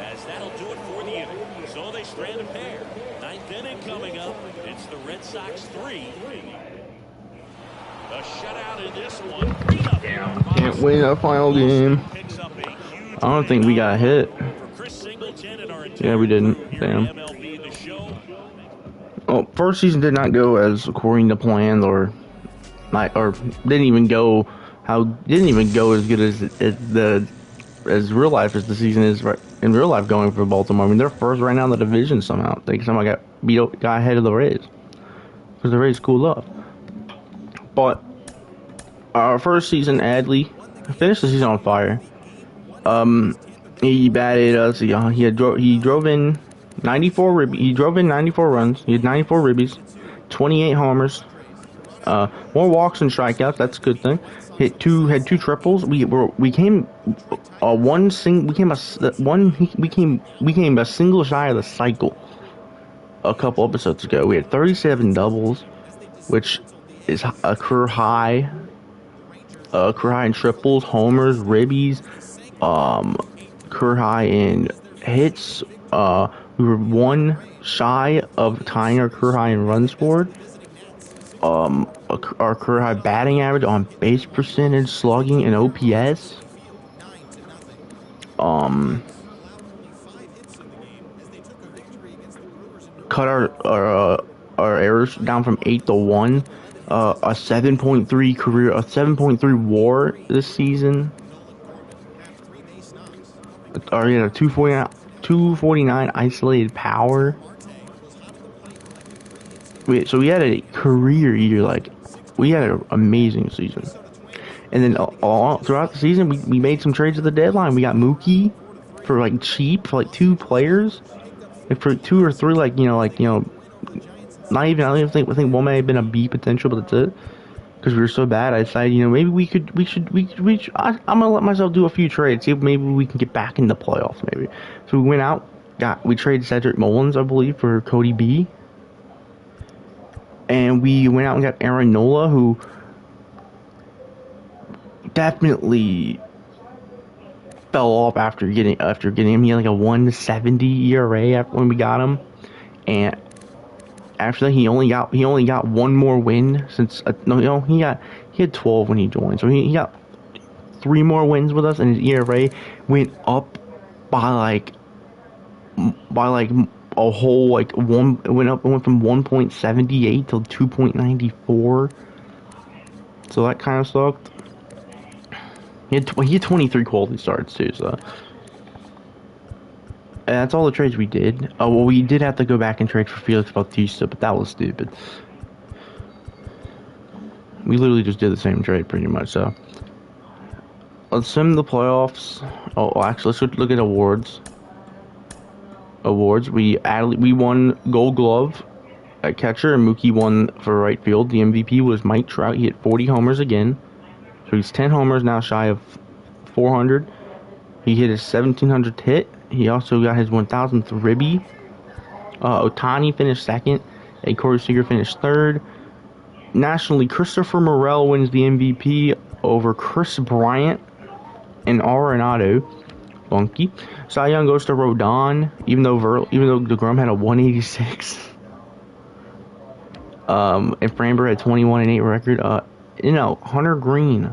as that'll do it for the inning. So they strand a pair. 9th inning coming up. It's the Red Sox 3. A shutout in this one. Can't win a final game. I don't think we got hit. Yeah, we didn't. Damn. Oh, first season did not go as according to plan, or didn't even go as good as real life as the season is right in real life going for Baltimore. I mean, they're first right now in the division somehow. They somehow got ahead of the Rays because the Rays cooled off. But our first season, Adley finished the season on fire. He batted us. He drove in 94 He drove in 94 runs. He had 94 ribbies, 28 homers, more walks and strikeouts. That's a good thing. Had two triples. We came a single shy of the cycle a couple episodes ago. We had 37 doubles, which is a career high. Career high in triples, homers, ribbies, career high in hits. We were one shy of tying our career high in runs scored. Our career high batting average, on base percentage, slugging, and OPS. Cut our errors down from 8 to 1. A 7.3 WAR this season. Or 249 isolated power. So we had a career year, we had an amazing season. And then all throughout the season, we made some trades at the deadline. We got Mookie for cheap for 2 players, for 2 or 3 not even. I don't even think. I think one may have been a B potential, but that's it. Because we were so bad, I decided, maybe we should. I'm gonna let myself do a few trades. See if maybe we can get back in the playoffs. Maybe. So we went out. We traded Cedric Mullins, I believe, for Cody B. And we went out and got Aaron Nola, who definitely fell off after getting him. He had like a 1.70 ERA when we got him, and after that he only got one more win since he had 12 when he joined, so he got 3 more wins with us, and his ERA went up by like a whole one. It went from 1.78 to 2.94. So that kind of sucked. He had 23 quality starts too, so. And that's all the trades we did. Oh, well, we did have to go back and trade for Felix Bautista, but that was stupid. We literally just did the same trade pretty much, so. Let's sim the playoffs. Oh, actually, let's look at awards. We won Gold Glove at catcher, and Mookie won for right field. The MVP was Mike Trout. He hit 40 homers again. So he's 10 homers now, shy of 400. He hit his 1,700th hit. He also got his 1,000th ribby. Ohtani finished second, and Corey Seager finished third. Nationally, Christopher Morel wins the MVP over Chris Bryant and Arenado. Funky. Cy Young goes to Rodon, even though DeGrom had a 186. And Framber had 21-8 record. Hunter Green.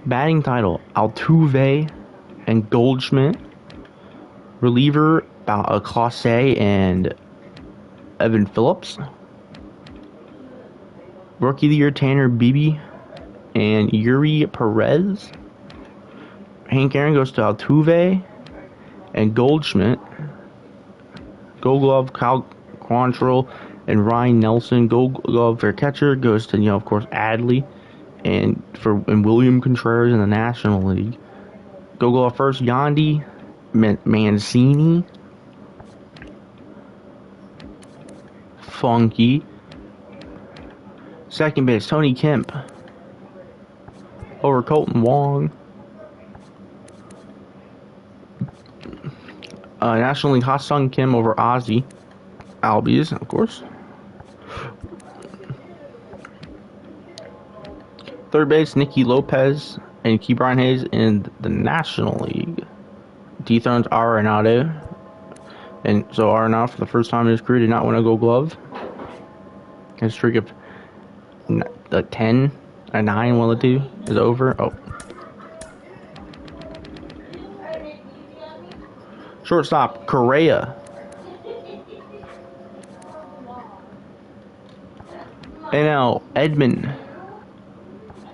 Batting title, Altuve and Goldschmidt. Reliever, Clase and Evan Phillips. Rookie of the Year, Tanner Beebe and Yuri Perez. Hank Aaron goes to Altuve and Goldschmidt. Gold Glove, Kyle Quantrill and Ryan Nelson. Gold Glove for catcher goes to, of course, Adley and William Contreras in the National League. Gold Glove first, Yandy Mancini. Funky. Second base, Tony Kemp over Colton Wong. National League, Ha-Sung Kim over Ozzy Albies, of course. Third base, Nicky Lopez and Ke'Bryan Hayes in the National League. Dethrones Arenado. And so Arenado, for the first time in his career, did not win a Gold Glove. His streak of 10, a 9, one of the two is over. Oh. Shortstop, Correa. NL, Edmund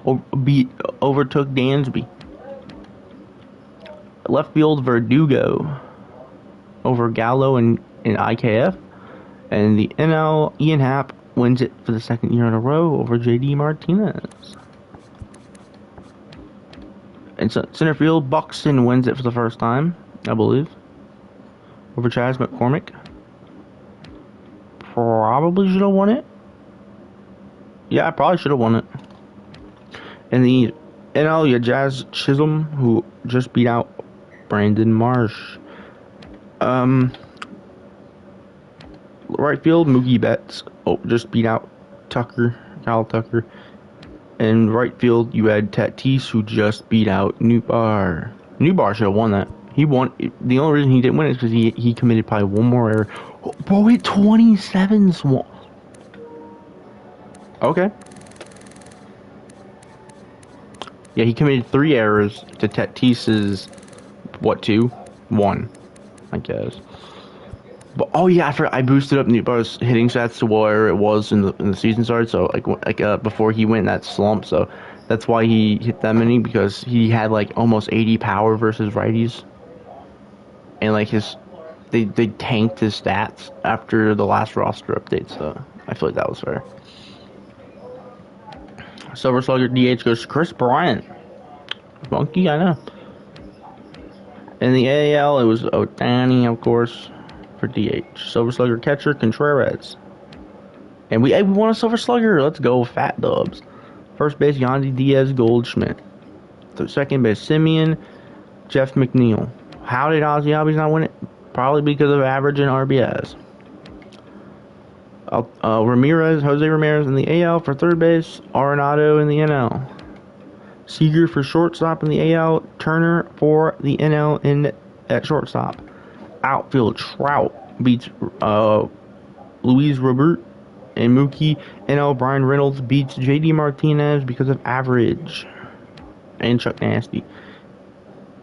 overtook Dansby. Left field, Verdugo over Gallo and IKF. And the NL, Ian Happ wins it for the second year in a row over JD Martinez. And so, center field, Buxton wins it for the first time, I believe, over Chaz McCormick. Probably should have won it. Yeah, I probably should have won it. And the NL, Jazz Chisholm, who just beat out Brandon Marsh. Right field, Mookie Betts. Just beat out Kyle Tucker. And right field, you had Tatis, who just beat out Newbar. Newbar should have won that. He won. The only reason he didn't win it is because he committed probably one more error. Bro, hit 27 swamp. Okay. Yeah, he committed 3 errors to Tatis's, 2? 1, I guess. But oh yeah, I boosted up Newbar's hitting stats to where it was in the season started. So before he went in that slump, so that's why he hit that many, because he had almost 80 power versus righties, and they tanked his stats after the last roster update. So I feel like that was fair. Silver Slugger DH goes to Chris Bryant. Funky, I know. In the AL, it was Ohtani, of course. for DH. Silver Slugger catcher Contreras. And we won a Silver Slugger. Let's go, Fat Dubs. First base, Yandy Diaz Goldschmidt. Second base, Simeon Jeff McNeil. How did Ozzy Albies not win it? Probably because of average and RBIs. Jose Ramirez in the AL for third base. Arenado in the NL. Seager for shortstop in the AL. Turner for the NL at shortstop. Outfield, Trout beats Luis Robert. And Mookie NL Brian Reynolds beats JD Martinez because of average. And Chuck Nasty.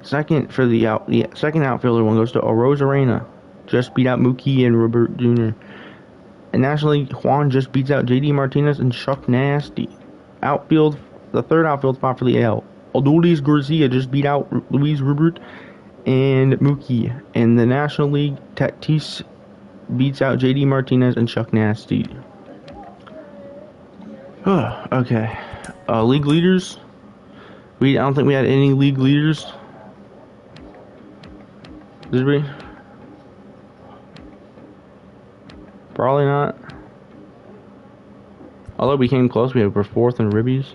Second for the second outfielder one goes to Arozarena. Just beat out Mookie and Robert Jr. And National League, Juan just beats out JD Martinez and Chuck Nasty. Outfield, the third outfield spot for the AL. Adolis Garcia just beat out Luis Robert and Mookie. And the National League, Tatis beats out JD Martinez and Chuck Nasty. Okay. League leaders. I don't think we had any league leaders. Did we? Probably not. Although we came close, we were fourth in ribbies.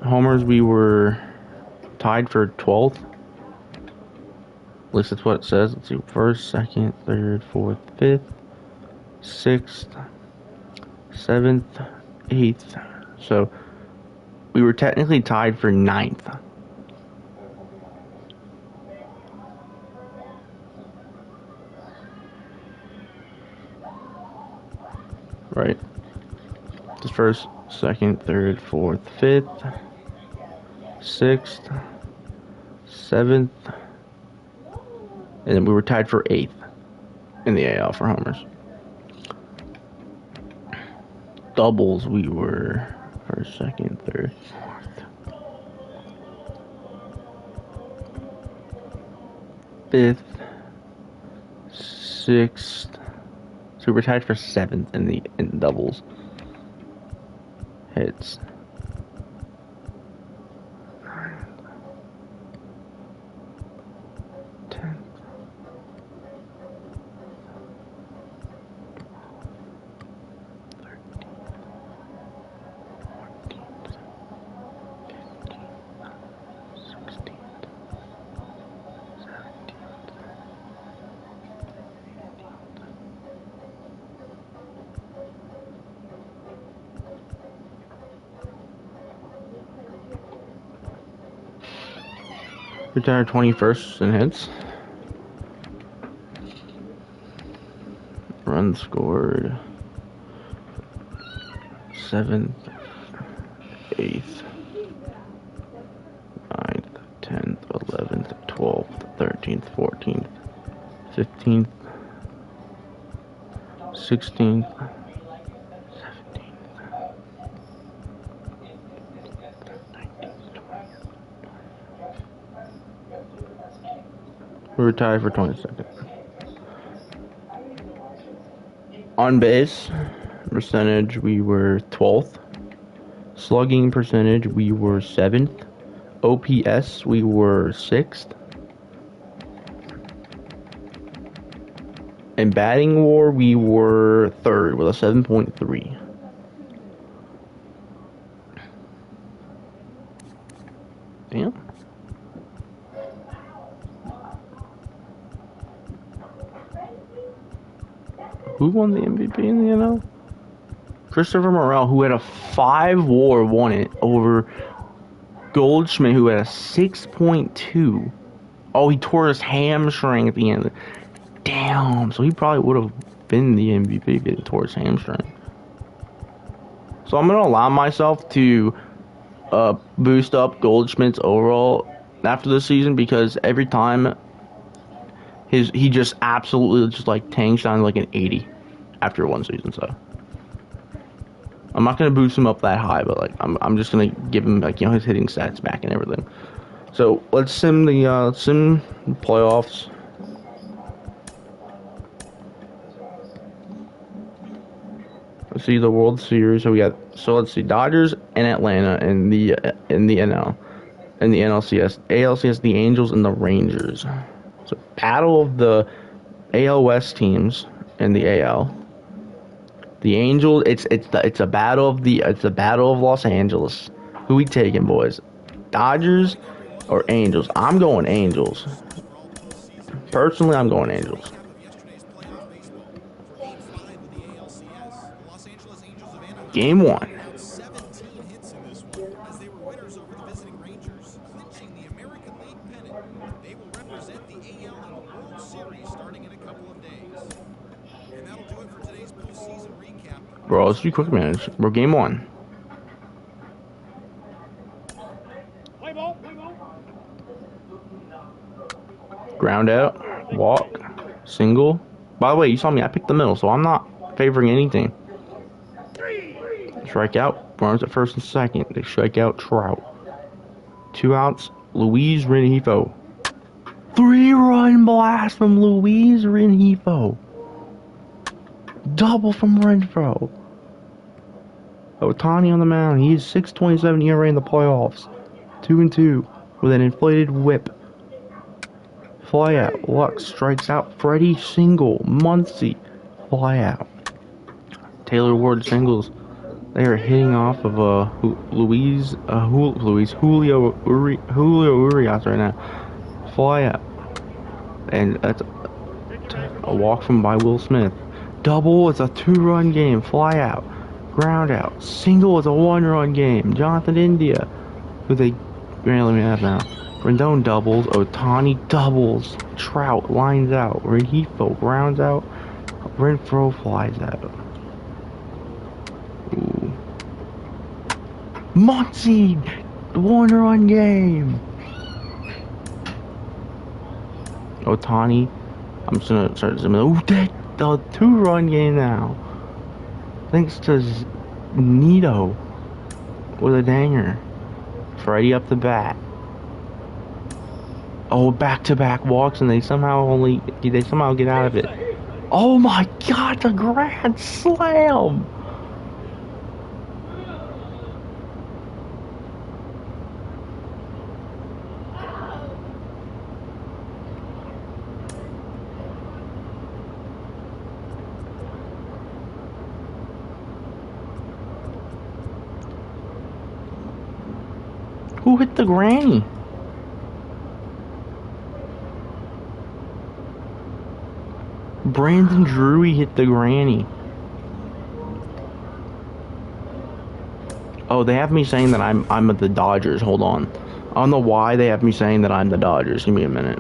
Homers, we were tied for 12th. At least that's what it says. Let's see. First, second, third, fourth, fifth, sixth, seventh, eighth. So we were technically tied for 9th. Right. Just first, second, third, fourth, fifth, sixth, seventh, and then we were tied for 8th in the AL for homers. Doubles, we were first, second, third, fourth, fifth, sixth. So we were tied for 7th in doubles. Hits. 9th. 10th. 13th. 14th. 15th. 16th. 17th. Retired 21st in hits. Runs scored 7th, 8th, 9th, 10th, 11th, 12th, 13th, 14th, 15th, 16th, 17th. We were tied for 22nd. On base percentage, we were 12th. Slugging percentage, we were 7th. OPS, we were 6th. In batting war, we were 3rd with a 7.3. Damn. Who won the MVP in the NL? Christopher Morel, who had a 5 WAR, won it over Goldschmidt, who had a 6.2. Oh, he tore his hamstring at the end. Damn, so he probably would have been the MVP if he tore his hamstring. So I'm going to allow myself to boost up Goldschmidt's overall after this season, because every time he just absolutely just like tanks down like an 80 after one season. So I'm not gonna boost him up that high, but like I'm just gonna give him like, you know, his hitting stats back and everything. So let's sim the playoffs. Let's see the World Series. So let's see Dodgers and Atlanta in the NL, in the NLCS, ALCS, the Angels and the Rangers. So battle of the AL West teams in the AL. The Angels, it's a battle of Los Angeles. Who we taking, boys? Dodgers or Angels? I'm going Angels. Personally, I'm going Angels. Game 1. Bro, let's do quick manage. We're game 1. Ground out, walk, single. By the way, you saw me. I picked the middle, so I'm not favoring anything. Strike out, runs at first and second. They strike out Trout. 2 outs, Luis Rengifo. 3-run blast from Luis Rengifo. Double from Renfroe. Ohtani on the mound. He is 6.27 ERA in the playoffs. 2-2 with an inflated whip. Fly out. Lux strikes out. Freddie single. Muncy fly out. Taylor Ward singles. They are hitting off of Julio Urias right now. Fly out. And that's a walk from by Will Smith. Double. It's a 2-run game. Fly out. Ground out. Single is a 1-run game. Jonathan India with a let me have now. Rendon doubles. Ohtani doubles. Trout lines out. Rengifo grounds out. Renfroe flies out. Ooh. Muncy 1-run game. Ohtani. I'm just gonna start zooming. Ooh, that the 2-run game now. Thanks to Nito with a danger. Freddie up the bat. Oh, back-to-back walks, and they somehow get out of it. Oh my God, the grand slam! Who hit the granny? Brandon Drury hit the granny. Oh, they have me saying that I'm at the Dodgers. Hold on. I don't know why they have me saying that I'm the Dodgers. Give me a minute.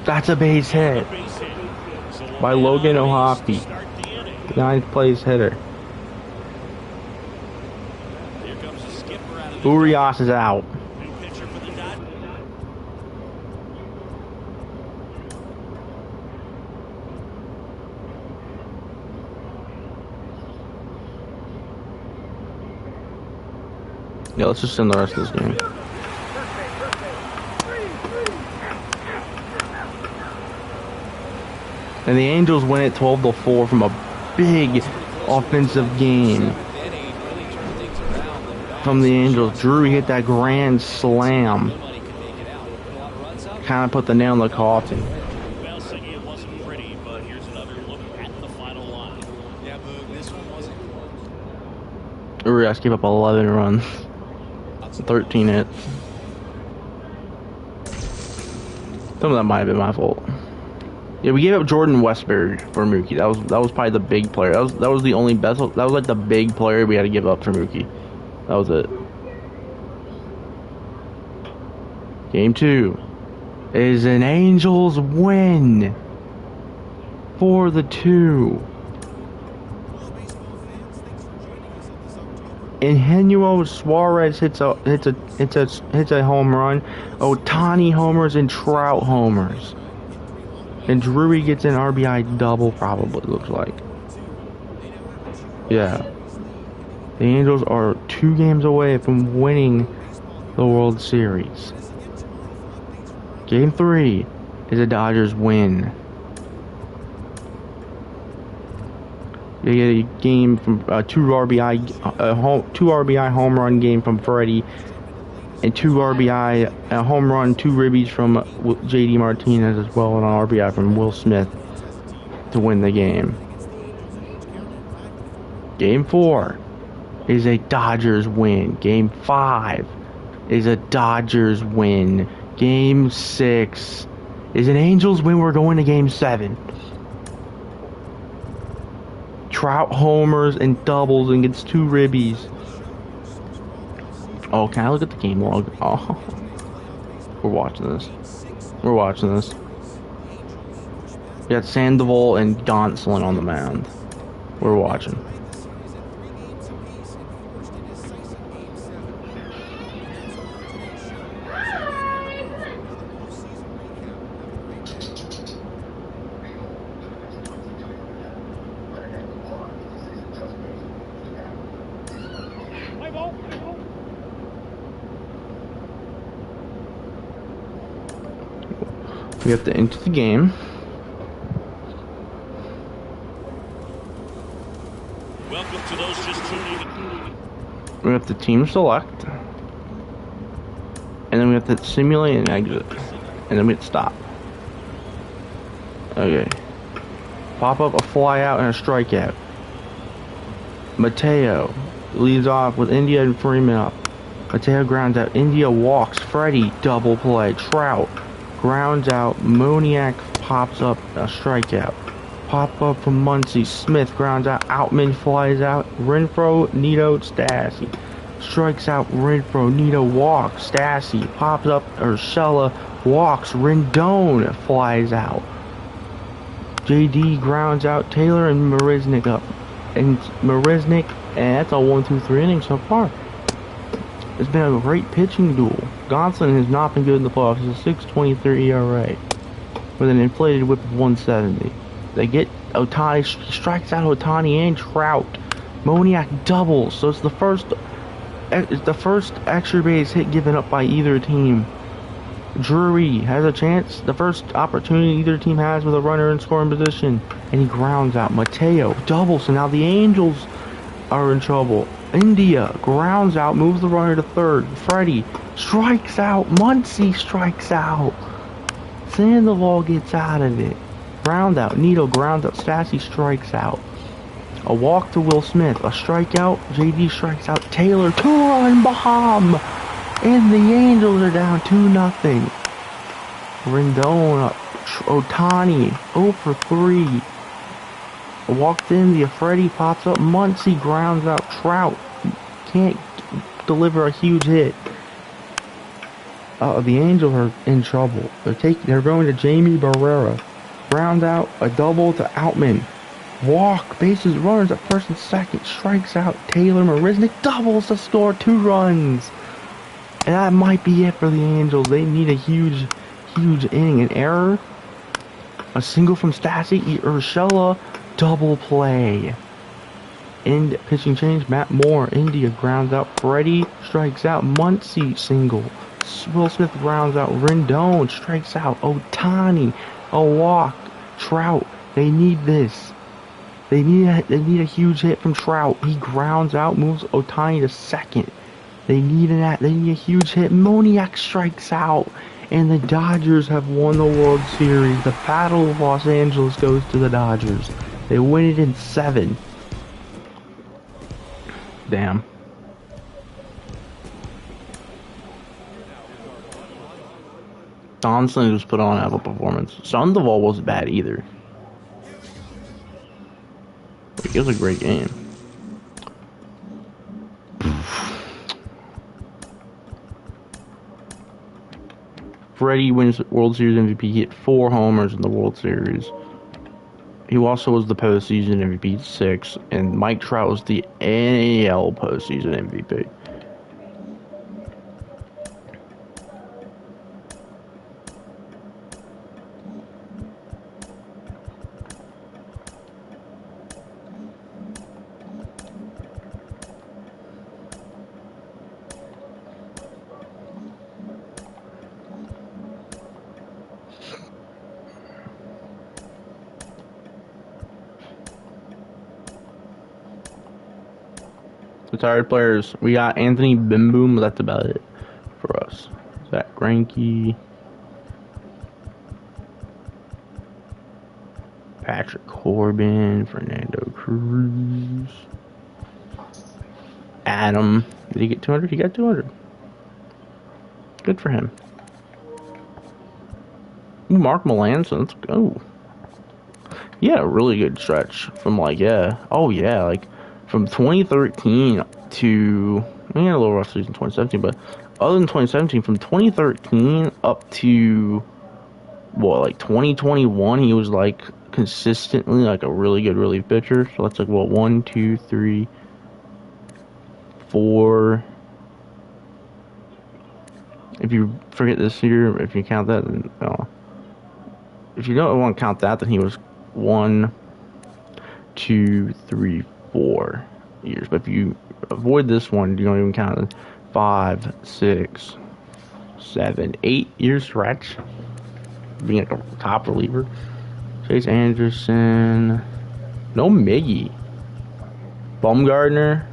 That's a base hit by Logan O'Hoppe, 9th place hitter. Urias is out. Yeah, let's just send the rest of this game. And the Angels win it 12-4 from a big offensive game from the Angels. Drury hit that grand slam. Kind of put the nail in the coffin. Urias gave up 11 runs. 13 hits. Some of that might have been my fault. Yeah, we gave up Jordan Westburg for Mookie. That was probably the big player. That was the only best. That was like the big player we had to give up for Mookie. That was it. Game 2 is an Angels win for the 2. Eugenio Suarez hits a home run. Ohtani homers and Trout homers. And Drury gets an RBI double, probably, looks like. Yeah. The Angels are 2 games away from winning the World Series. Game 3 is a Dodgers win. They get a game from two RBI home run game from Freddie, and 2 RBI home run, 2 ribbies from JD Martinez as well, and an RBI from Will Smith to win the game. Game 4 is a Dodgers win. Game 5 is a Dodgers win. Game 6 is an Angels win. We're going to Game 7. Trout homers and doubles and gets 2 ribbies. Oh, can I look at the game log? Oh, we're watching this. We're watching this. We got Sandoval and Gonsolin on the mound. We're watching. We have to enter the game. Welcome to those just tuning in. We have to team select. And then we have to simulate and exit. And then we hit stop. Okay. Pop up a fly out and a strikeout. Mateo leads off with India and Freeman up. Mateo grounds out. India walks. Freddie double play. Trout grounds out. Moniak pops up a strikeout. Pop up from Muncy. Smith grounds out. Outman flies out. Renfroe, Nito, Stassi. Strikes out Renfroe. Nito walks. Stassi pops up. Urshela walks. Rendon flies out. JD grounds out. Taylor and Marisnik up. And Marisnik, and that's a 1-2-3 inning so far. It's been a great pitching duel. Gonsolin has not been good in the playoffs. He's a 6.23 ERA with an inflated whip of 170. They get Ohtani, strikes out Ohtani and Trout. Moniak doubles, so it's the first extra base hit given up by either team. Drury has a chance, the first opportunity either team has with a runner in scoring position, and he grounds out. Mateo doubles, so now the Angels are in trouble. India grounds out, moves the runner to third. Freddie strikes out. Muncy strikes out. Sandoval gets out of it. Ground out. Nito grounds out. Stassi strikes out. A walk to Will Smith. A strikeout. JD strikes out. Taylor, 2-run bomb. And the Angels are down 2-0. Rendon up. Ohtani 0 for 3. Walked in, the Freddie pops up. Muncy grounds out. Trout can't deliver a huge hit. The Angels are in trouble. They're going to Jamie Barrera. Ground out, a double to Outman. Walk, bases, runners at first and second. Strikes out Taylor. Marisnik doubles to score 2 runs. And that might be it for the Angels. They need a huge inning. An error. A single from Stassi. Urshela. Double play. End pitching change. Matt Moore. India grounds out. Freddie strikes out. Muncy single. Will Smith grounds out. Rendon strikes out. Ohtani. A walk. Trout. They need this. They need a huge hit from Trout. He grounds out. Moves Ohtani to second. They need a huge hit. Moniak strikes out. And the Dodgers have won the World Series. The Battle of Los Angeles goes to the Dodgers. They win it in 7. Damn. Gonsolin just put on a performance. Sandoval wasn't bad either. It was a great game. Freddie wins World Series MVP. He hit 4 homers in the World Series. He also was the postseason MVP 6, and Mike Trout was the NL postseason MVP. Retired players. We got Anthony Bimboom, but that's about it for us. Zach Greinke. Patrick Corbin. Fernando Cruz. Adam. Did he get 200? He got 200. Good for him. Ooh, Mark Melanson. Let's go. Yeah, really good stretch from like, yeah. Oh, yeah. Like from 2013 to, we had a little rough season 2017, but other than 2017, from 2013 up to, what, like 2021, he was like consistently like a really good relief pitcher. So that's like, what, 1, 2, 3, 4. If you forget this year, if you count that, then, if you don't want to count that, then he was 1, 2, 3, 4 years. But if you avoid this one, you don't even count it. 5, 6, 7, 8 year stretch. Being like a top reliever. Chase Anderson. No Miggy. Bumgarner.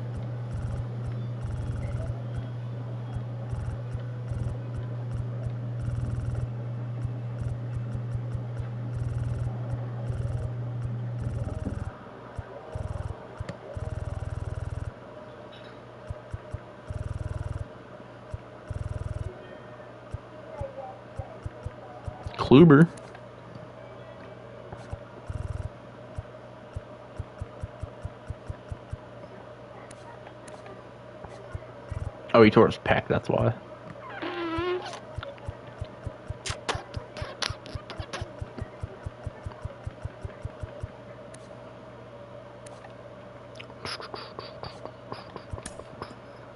Kluber. Oh, he tore his pec, that's why.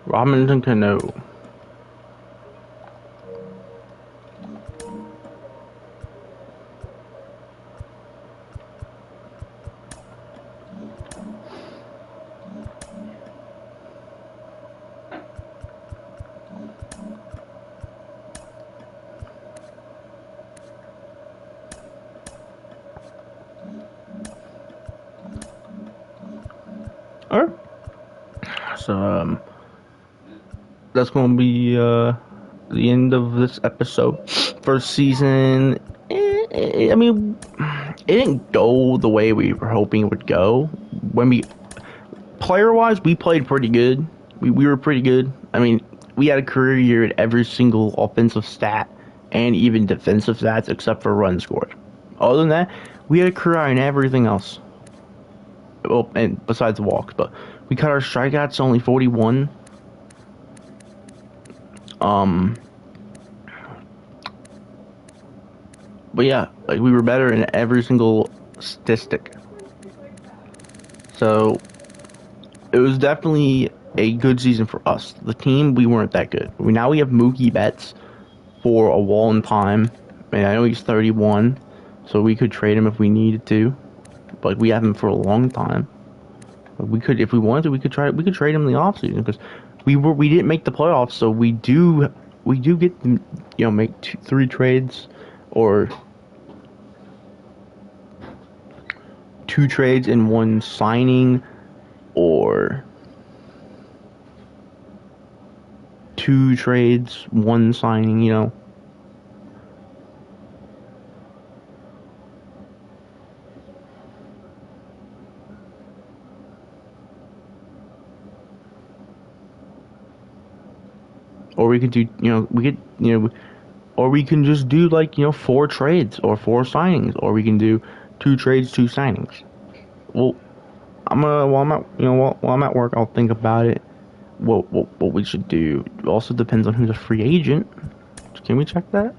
Robinson Cano. Alright. So, that's going to be the end of this episode. First season, I mean, it didn't go the way we were hoping it would go. When we, player-wise, we played pretty good. We were pretty good. I mean, we had a career year at every single offensive stat and even defensive stats except for runs scored. Other than that, we had a career in everything else. Well, and besides walks, but we cut our strikeouts to only 41. But yeah, like we were better in every single statistic. So it was definitely a good season for us. The team, we weren't that good. Now we have Mookie Betts for a wall in time. And I know he's 31, so we could trade him if we needed to. But we have him for a long time. But we could, if we wanted to, we could trade him in the offseason because we didn't make the playoffs, so we do get to, make 3 trades or 2 trades in 1 signing, or 2 trades, 1 signing, Or we could do, or we can just do like, 4 trades or 4 signings, or we can do 2 trades, 2 signings. Well, while I'm at work, I'll think about it. What we should do. It also depends on who's a free agent. Can we check that?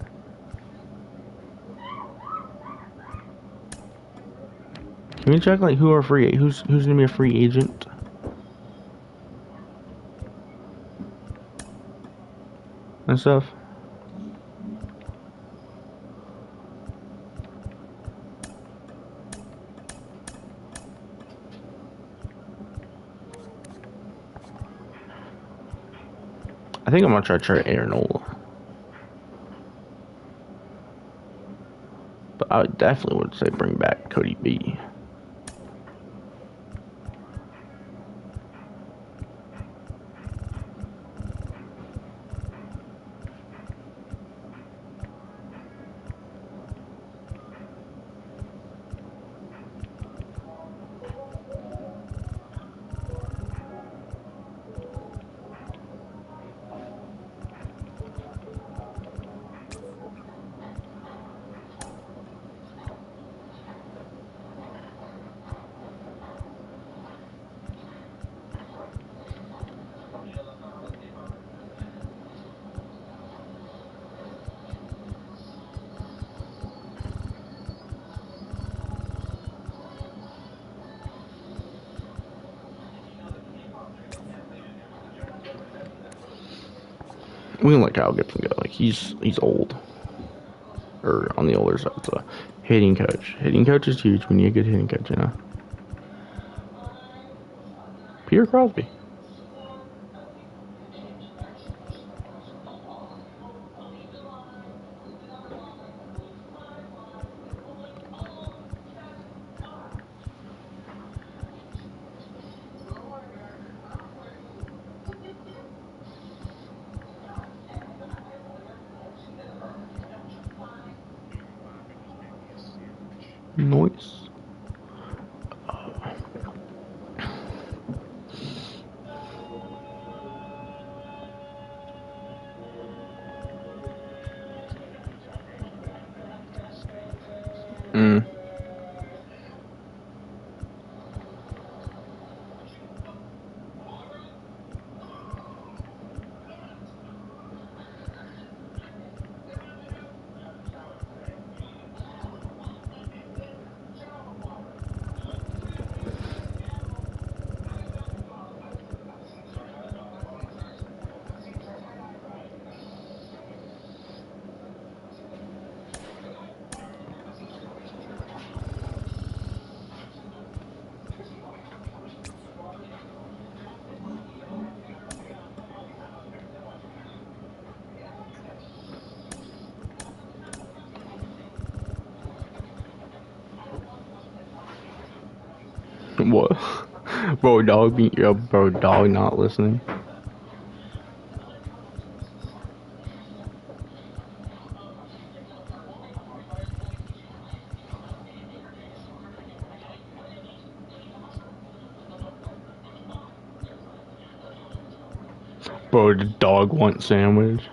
Can we check like who's gonna be a free agent? And stuff. I think I'm gonna try to trade Aaron Nola. But I definitely would say bring back Cody B. We can let Kyle Gibson go. Like he's old, or on the older side. So hitting coach. Hitting coach is huge. We need a good hitting coach, you know. Peter Crosby. Noise. Mm. What? Bro, dog be bro, dog not listening. Bro, the dog wants sandwich.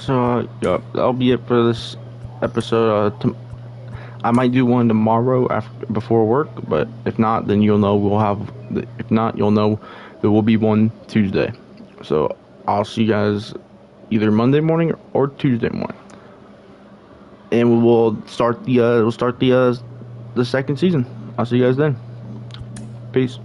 Alright, yeah, that'll be it for this episode. I might do one tomorrow before work, but if not, then you'll know we'll have. If not, you'll know there will be one Tuesday. So I'll see you guys either Monday morning or Tuesday morning, and we will start the the second season. I'll see you guys then. Peace.